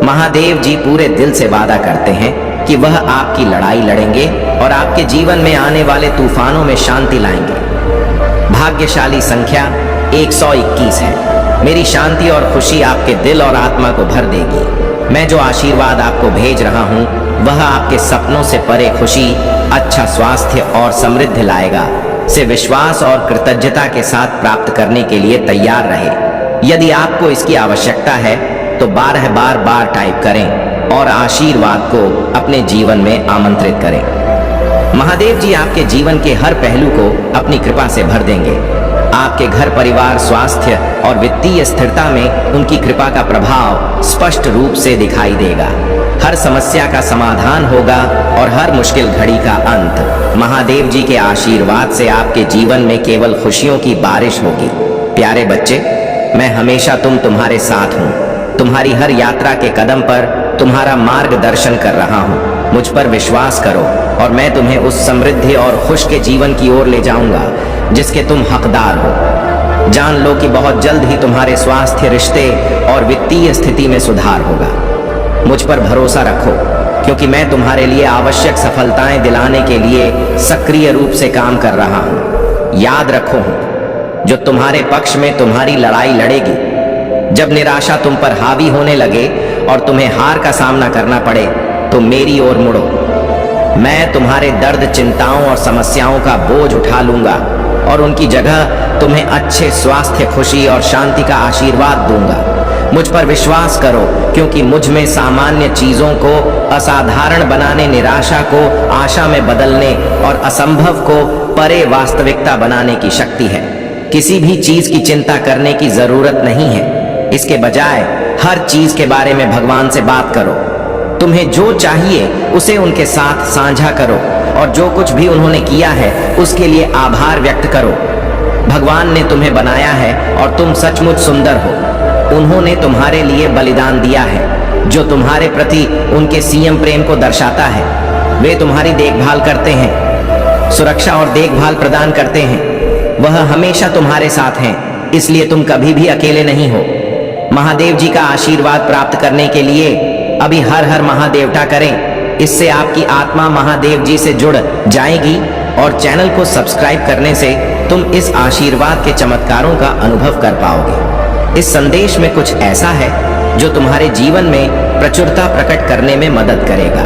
[SPEAKER 1] महादेव जी पूरे दिल से वादा करते हैं कि वह आपकी लड़ाई लड़ेंगे और आपके जीवन में आने वाले तूफानों में शांति लाएंगे। भाग्यशाली संख्या 121 है। मेरी शांति और खुशी आपके दिल और आत्मा को भर देगी। मैं जो आशीर्वाद आपको भेज रहा हूँ वह आपके सपनों से परे खुशी, अच्छा स्वास्थ्य और समृद्धि लाएगा। से विश्वास और कृतज्ञता के साथ प्राप्त करने के लिए तैयार रहे। यदि आपको इसकी आवश्यकता है तो 12 बार टाइप करें और आशीर्वाद को अपने जीवन में आमंत्रित करें। महादेव जी आपके जीवन के हर पहलू को अपनी कृपा से भर देंगे। आपके घर, परिवार, स्वास्थ्य और वित्तीय स्थिरता में उनकी कृपा का प्रभाव स्पष्ट रूप से दिखाई देगा। हर समस्या का समाधान होगा और हर मुश्किल घड़ी का अंत। महादेव जी के आशीर्वाद से आपके जीवन में केवल खुशियों की बारिश होगी। प्यारे बच्चे, मैं हमेशा तुम्हारे साथ हूँ। तुम्हारी हर यात्रा के कदम पर तुम्हारा मार्गदर्शन कर रहा हूँ। मुझ पर विश्वास करो और मैं तुम्हें उस समृद्धि और खुश के जीवन की ओर ले जाऊंगा जिसके तुम हकदार हो। जान लो कि बहुत जल्द ही तुम्हारे स्वास्थ्य, रिश्ते और वित्तीय स्थिति में सुधार होगा। मुझ पर भरोसा रखो, क्योंकि मैं तुम्हारे लिए आवश्यक सफलताएं दिलाने के लिए सक्रिय रूप से काम कर रहा हूं। याद रखो, जो तुम्हारे पक्ष में तुम्हारी लड़ाई लड़ेगी, जब निराशा तुम पर हावी होने लगे और तुम्हें हार का सामना करना पड़े, तो मेरी ओर मुड़ो। मैं तुम्हारे दर्द, चिंताओं और समस्याओं का बोझ उठा लूंगा और उनकी जगह तुम्हें अच्छे स्वास्थ्य, खुशी और शांति का आशीर्वाद दूंगा। मुझ पर विश्वास करो, क्योंकि मुझ में सामान्य चीजों को असाधारण बनाने, निराशा को आशा में बदलने और असंभव को परे वास्तविकता बनाने की शक्ति है। किसी भी चीज की चिंता करने की जरूरत नहीं है। इसके बजाय हर चीज के बारे में भगवान से बात करो। तुम्हें जो चाहिए उसे उनके साथ साझा करो और जो कुछ भी उन्होंने किया है उसके लिए आभार व्यक्त करो। भगवान ने तुम्हें बनाया है और तुम सचमुच सुंदर हो। उन्होंने तुम्हारे लिए बलिदान दिया है, जो तुम्हारे प्रति उनके सीएम प्रेम को दर्शाता है। वे तुम्हारी देखभाल करते हैं, सुरक्षा और देखभाल प्रदान करते हैं। वह हमेशा तुम्हारे साथ हैं, इसलिए तुम कभी भी अकेले नहीं हो। महादेव जी का आशीर्वाद प्राप्त करने के लिए अभी हर हर महादेवता करें। इससे आपकी आत्मा महादेव जी से जुड़ जाएगी और चैनल को सब्सक्राइब करने से तुम इस आशीर्वाद के चमत्कारों का अनुभव कर पाओगे। इस संदेश में कुछ ऐसा है जो तुम्हारे जीवन में प्रचुरता प्रकट करने में मदद करेगा।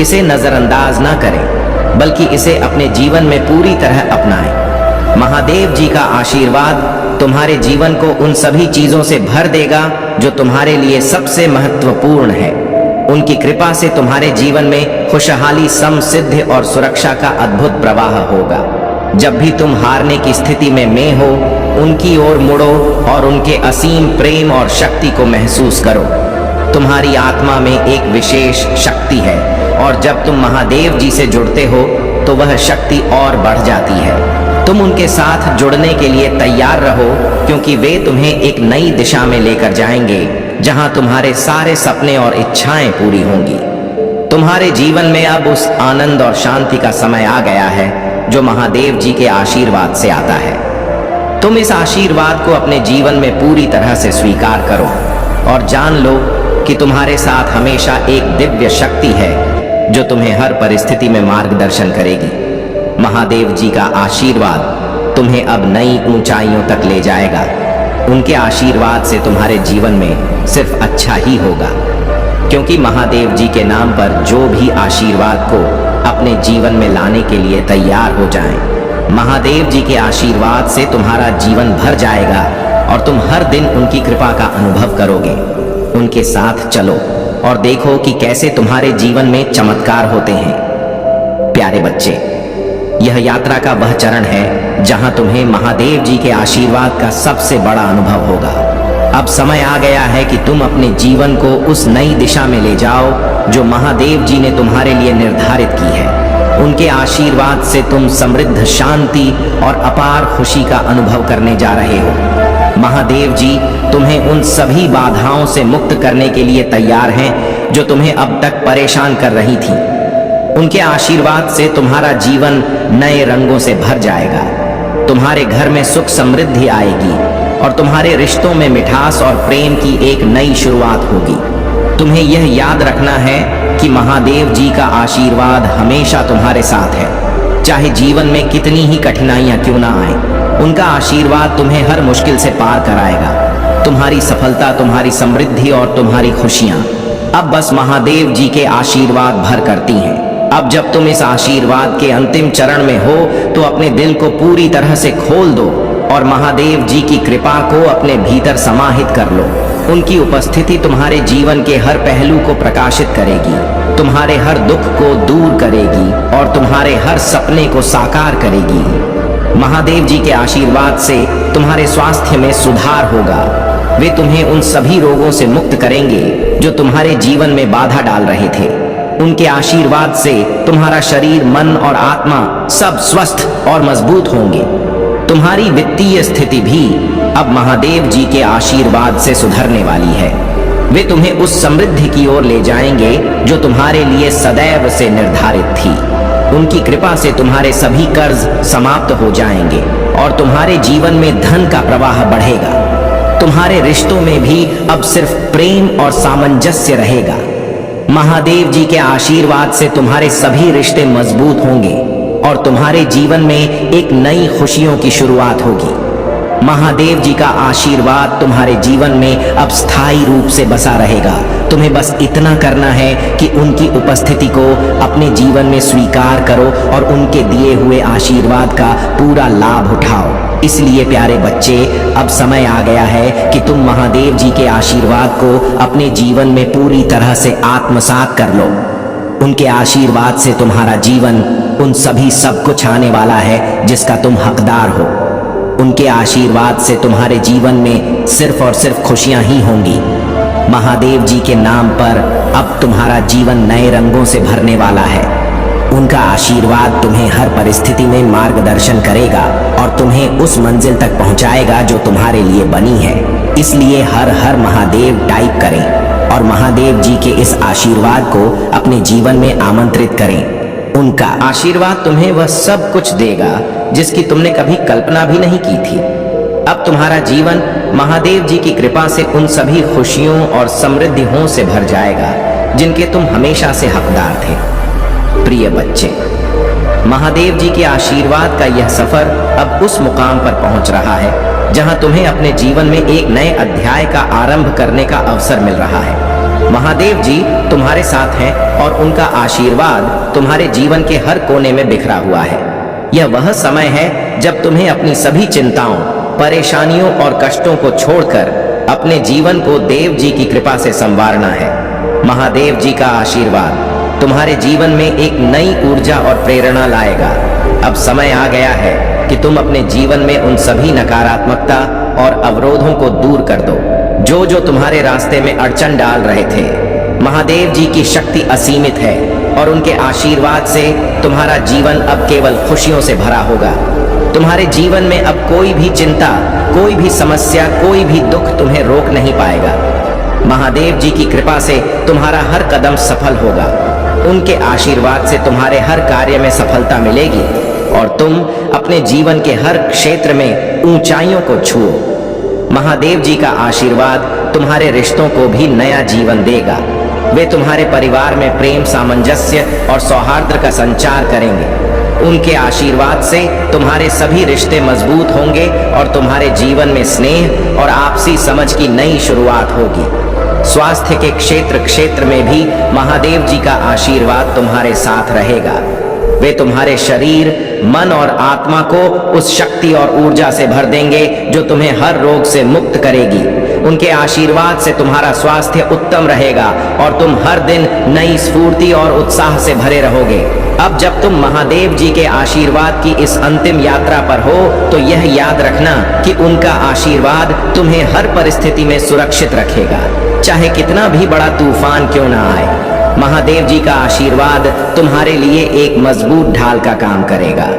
[SPEAKER 1] इसे नजरअंदाज ना करें, बल्कि इसे अपने जीवन में पूरी तरह अपनाएं। महादेव जी का आशीर्वाद तुम्हारे जीवन को उन सभी चीजों से भर देगा जो तुम्हारे लिए सबसे महत्वपूर्ण है। उनकी कृपा से तुम्हारे जीवन में खुशहाली, समृद्धि और सुरक्षा का अद्भुत प्रवाह होगा। जब भी तुम हारने की स्थिति में हो, उनकी ओर मुड़ो और उनके असीम प्रेम और शक्ति को महसूस करो। तुम्हारी आत्मा में एक विशेष शक्ति है और जब तुम महादेव जी से जुड़ते हो तो वह शक्ति और बढ़ जाती है। तुम उनके साथ जुड़ने के लिए तैयार रहो, क्योंकि वे तुम्हें एक नई दिशा में लेकर जाएंगे, जहां तुम्हारे सारे सपने और इच्छाएं पूरी होंगी। तुम्हारे जीवन में अब उस आनंद और शांति का समय आ गया है जो महादेव जी के आशीर्वाद से आता है। तुम इस आशीर्वाद को अपने जीवन में पूरी तरह से स्वीकार करो और जान लो कि तुम्हारे साथ हमेशा एक दिव्य शक्ति है जो तुम्हें हर परिस्थिति में मार्गदर्शन करेगी। महादेव जी का आशीर्वाद तुम्हें अब नई ऊंचाइयों तक ले जाएगा। उनके आशीर्वाद से तुम्हारे जीवन में सिर्फ अच्छा ही होगा, क्योंकि महादेव जी के नाम पर जो भी आशीर्वाद को अपने जीवन में लाने के लिए तैयार हो जाएं, महादेव जी के आशीर्वाद से तुम्हारा जीवन भर जाएगा और तुम हर दिन उनकी कृपा का अनुभव करोगे। उनके साथ चलो और देखो कि कैसे तुम्हारे जीवन में चमत्कार होते हैं। प्यारे बच्चे, यह यात्रा का वह चरण है जहां तुम्हें महादेव जी के आशीर्वाद का सबसे बड़ा अनुभव होगा। अब समय आ गया है कि तुम अपने जीवन को उस नई दिशा में ले जाओ जो महादेव जी ने तुम्हारे लिए निर्धारित की है। उनके आशीर्वाद से तुम समृद्ध, शांति और अपार खुशी का अनुभव करने जा रहे हो। महादेव जी तुम्हें उन सभी बाधाओं से मुक्त करने के लिए तैयार हैं जो तुम्हें अब तक परेशान कर रही थी। उनके आशीर्वाद से तुम्हारा जीवन नए रंगों से भर जाएगा। तुम्हारे घर में सुख समृद्धि आएगी और तुम्हारे रिश्तों में मिठास और प्रेम की एक नई शुरुआत होगी। तुम्हें यह याद रखना है कि महादेव जी का आशीर्वाद हमेशा तुम्हारे साथ है, चाहे जीवन में कितनी ही कठिनाइयां क्यों ना आए। उनका आशीर्वाद तुम्हें हर मुश्किल से पार कराएगा। तुम्हारी सफलता, तुम्हारी समृद्धि और तुम्हारी खुशियां अब बस महादेव जी के आशीर्वाद भर करती हैं। अब जब तुम इस आशीर्वाद के अंतिम चरण में हो तो अपने दिल को पूरी तरह से खोल दो और महादेव जी की कृपा को अपने भीतर समाहित कर लो। उनकी उपस्थिति तुम्हारे जीवन के हर पहलू को प्रकाशित करेगी, तुम्हारे हर दुख को दूर करेगी और तुम्हारे हर सपने को साकार करेगी। महादेव जी के आशीर्वाद से तुम्हारे स्वास्थ्य में सुधार होगा। वे तुम्हें उन सभी रोगों से मुक्त करेंगे जो तुम्हारे जीवन में बाधा डाल रहे थे। उनके आशीर्वाद से तुम्हारा शरीर, मन और आत्मा सब स्वस्थ और मजबूत होंगे। तुम्हारी वित्तीय स्थिति भी अब महादेव जी के आशीर्वाद से सुधरने वाली है। वे तुम्हें उस समृद्धि की ओर ले जाएंगे जो तुम्हारे लिए सदैव से निर्धारित थी। उनकी कृपा से तुम्हारे सभी कर्ज समाप्त हो जाएंगे और तुम्हारे जीवन में धन का प्रवाह बढ़ेगा। तुम्हारे रिश्तों में भी अब सिर्फ प्रेम और सामंजस्य रहेगा। महादेव जी के आशीर्वाद से तुम्हारे सभी रिश्ते मजबूत होंगे और तुम्हारे जीवन में एक नई खुशियों की शुरुआत होगी। महादेव जी का आशीर्वाद तुम्हारे जीवन में अब स्थायी रूप से बसा रहेगा। तुम्हें बस इतना करना है कि उनकी उपस्थिति को अपने जीवन में स्वीकार करो और उनके दिए हुए आशीर्वाद का पूरा लाभ उठाओ। इसलिए प्यारे बच्चे, अब समय आ गया है कि तुम महादेव जी के आशीर्वाद को अपने जीवन में पूरी तरह से आत्मसात कर लो। उनके आशीर्वाद से तुम्हारा जीवन उन सभी सब कुछ आने वाला है जिसका तुम हकदार हो। उनके आशीर्वाद से तुम्हारे जीवन में सिर्फ और सिर्फ खुशियां ही होंगी। महादेव जी के नाम पर अब तुम्हारा जीवन नए रंगों से भरने वाला है। उनका आशीर्वाद तुम्हें हर परिस्थिति में मार्गदर्शन करेगा और तुम्हें उस मंजिल तक पहुंचाएगा जो तुम्हारे लिए बनी है। इसलिए हर हर महादेव टाइप करें और महादेव जी के इस आशीर्वाद को अपने जीवन में आमंत्रित करें। उनका आशीर्वाद तुम्हें वह सब कुछ देगा जिसकी तुमने कभी कल्पना भी नहीं की थी। अब तुम्हारा जीवन महादेव जी की कृपा से उन सभी खुशियों और समृद्धियों से भर जाएगा जिनके तुम हमेशा से हकदार थे। प्रिय बच्चे, महादेव जी के आशीर्वाद का यह सफर अब उस मुकाम पर पहुंच रहा है जहां तुम्हें अपने जीवन में एक नए अध्याय का आरंभ करने का अवसर मिल रहा है। महादेव जी तुम्हारे साथ हैं और उनका आशीर्वाद तुम्हारे जीवन के हर कोने में बिखरा हुआ है। यह वह समय है जब तुम्हें अपनी सभी चिंताओं, परेशानियों और कष्टों को छोड़कर अपने जीवन को देव जी की कृपा से संवारना है। महादेव जी का आशीर्वाद तुम्हारे जीवन में एक नई ऊर्जा और प्रेरणा लाएगा। अब समय आ गया है कि तुम अपने जीवन में उन सभी नकारात्मकता और अवरोधों को दूर कर दो जो तुम्हारे रास्ते में अड़चन डाल रहे थे। महादेव जी की शक्ति असीमित है और उनके आशीर्वाद से तुम्हारा जीवन अब केवल खुशियों से भरा होगा। तुम्हारे जीवन में अब कोई भी चिंता, कोई भी समस्या, कोई भी दुख तुम्हें रोक नहीं पाएगा। महादेव जी की कृपा से तुम्हारा हर कदम सफल होगा। उनके आशीर्वाद से तुम्हारे हर कार्य में सफलता मिलेगी और तुम अपने जीवन के हर क्षेत्र में ऊंचाइयों को छुओ। महादेव जी का आशीर्वाद तुम्हारे रिश्तों को भी नया जीवन देगा। वे तुम्हारे परिवार में प्रेम, सामंजस्य और सौहार्द का संचार करेंगे। उनके आशीर्वाद से तुम्हारे सभी रिश्ते मजबूत होंगे और तुम्हारे जीवन में स्नेह और आपसी समझ की नई शुरुआत होगी। स्वास्थ्य के क्षेत्र में भी महादेव जी का आशीर्वाद तुम्हारे साथ रहेगा। वे तुम्हारे शरीर, मन और आत्मा को उस शक्ति और ऊर्जा से भर देंगे जो तुम्हें हर रोग से मुक्त करेगी। उनके आशीर्वाद से तुम्हारा स्वास्थ्य उत्तम रहेगा और तुम हर दिन नई स्फूर्ति और उत्साह से भरे रहोगे। अब जब तुम महादेव जी के आशीर्वाद की इस अंतिम यात्रा पर हो तो यह याद रखना कि उनका आशीर्वाद तुम्हें हर परिस्थिति में सुरक्षित रखेगा, चाहे कितना भी बड़ा तूफान क्यों ना आए। महादेव जी का आशीर्वाद तुम्हारे लिए एक मजबूत ढाल का काम करेगा।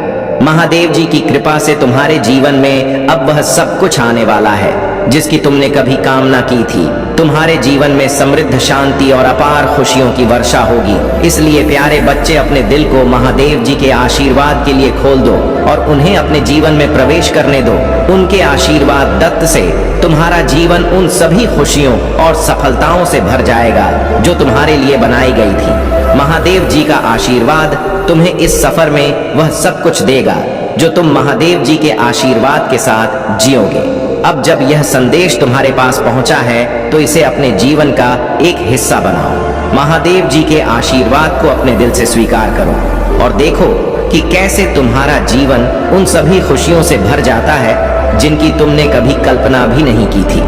[SPEAKER 1] महादेव जी की कृपा से तुम्हारे जीवन में अब वह सब कुछ आने वाला है जिसकी तुमने कभी कामना की थी। तुम्हारे जीवन में समृद्ध शांति और अपार खुशियों की वर्षा होगी। इसलिए प्यारे बच्चे, अपने दिल को महादेव जी के आशीर्वाद के लिए खोल दो और उन्हें अपने जीवन में प्रवेश करने दो। उनके आशीर्वाद दत्त से तुम्हारा जीवन उन सभी खुशियों और सफलताओं से भर जाएगा जो तुम्हारे लिए बनाई गई थी। महादेव जी का आशीर्वाद तुम्हें इस सफर में वह सब कुछ देगा जो तुम महादेव जी के आशीर्वाद के साथ जियोगे। अब जब यह संदेश तुम्हारे पास पहुंचा है तो इसे अपने जीवन का एक हिस्सा बनाओ। महादेव जी के आशीर्वाद को अपने दिल से स्वीकार करो और देखो कि कैसे तुम्हारा जीवन उन सभी खुशियों से भर जाता है जिनकी तुमने कभी कल्पना भी नहीं की थी।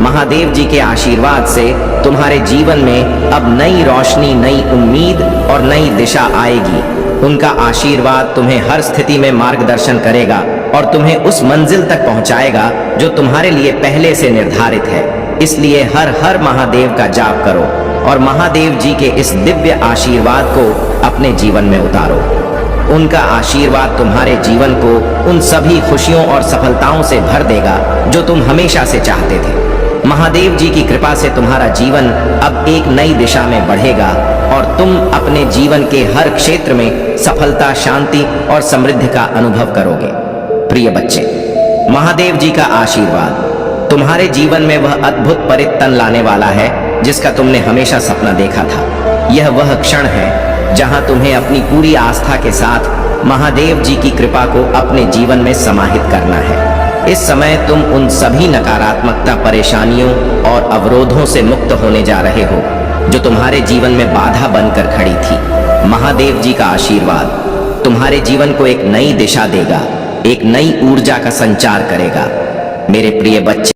[SPEAKER 1] महादेव जी के आशीर्वाद से तुम्हारे जीवन में अब नई रोशनी, नई उम्मीद और नई दिशा आएगी। उनका आशीर्वाद तुम्हें हर स्थिति में मार्गदर्शन करेगा और तुम्हें उस मंजिल तक पहुंचाएगा जो तुम्हारे लिए पहले से निर्धारित है। इसलिए हर हर महादेव का जाप करो और महादेव जी के इस दिव्य आशीर्वाद को अपने जीवन में उतारो। उनका आशीर्वाद तुम्हारे जीवन को उन सभी खुशियों और सफलताओं से भर देगा जो तुम हमेशा से चाहते थे। महादेव जी की कृपा से तुम्हारा जीवन अब एक नई दिशा में बढ़ेगा और तुम अपने जीवन के हर क्षेत्र में सफलता, शांति और समृद्धि का अनुभव करोगे। प्रिय बच्चे, महादेव जी का आशीर्वाद तुम्हारे जीवन में वह अद्भुत परिवर्तन लाने वाला है जिसका तुमने हमेशा सपना देखा था। यह वह क्षण है जहां तुम्हें अपनी पूरी आस्था के साथ महादेव जी की कृपा को अपने जीवन में समाहित करना है। इस समय तुम उन सभी नकारात्मकता, परेशानियों और अवरोधों से मुक्त होने जा रहे हो जो तुम्हारे जीवन में बाधा बनकर खड़ी थी। महादेव जी का आशीर्वाद तुम्हारे जीवन को एक नई दिशा देगा, एक नई ऊर्जा का संचार करेगा। मेरे प्रिय बच्चे,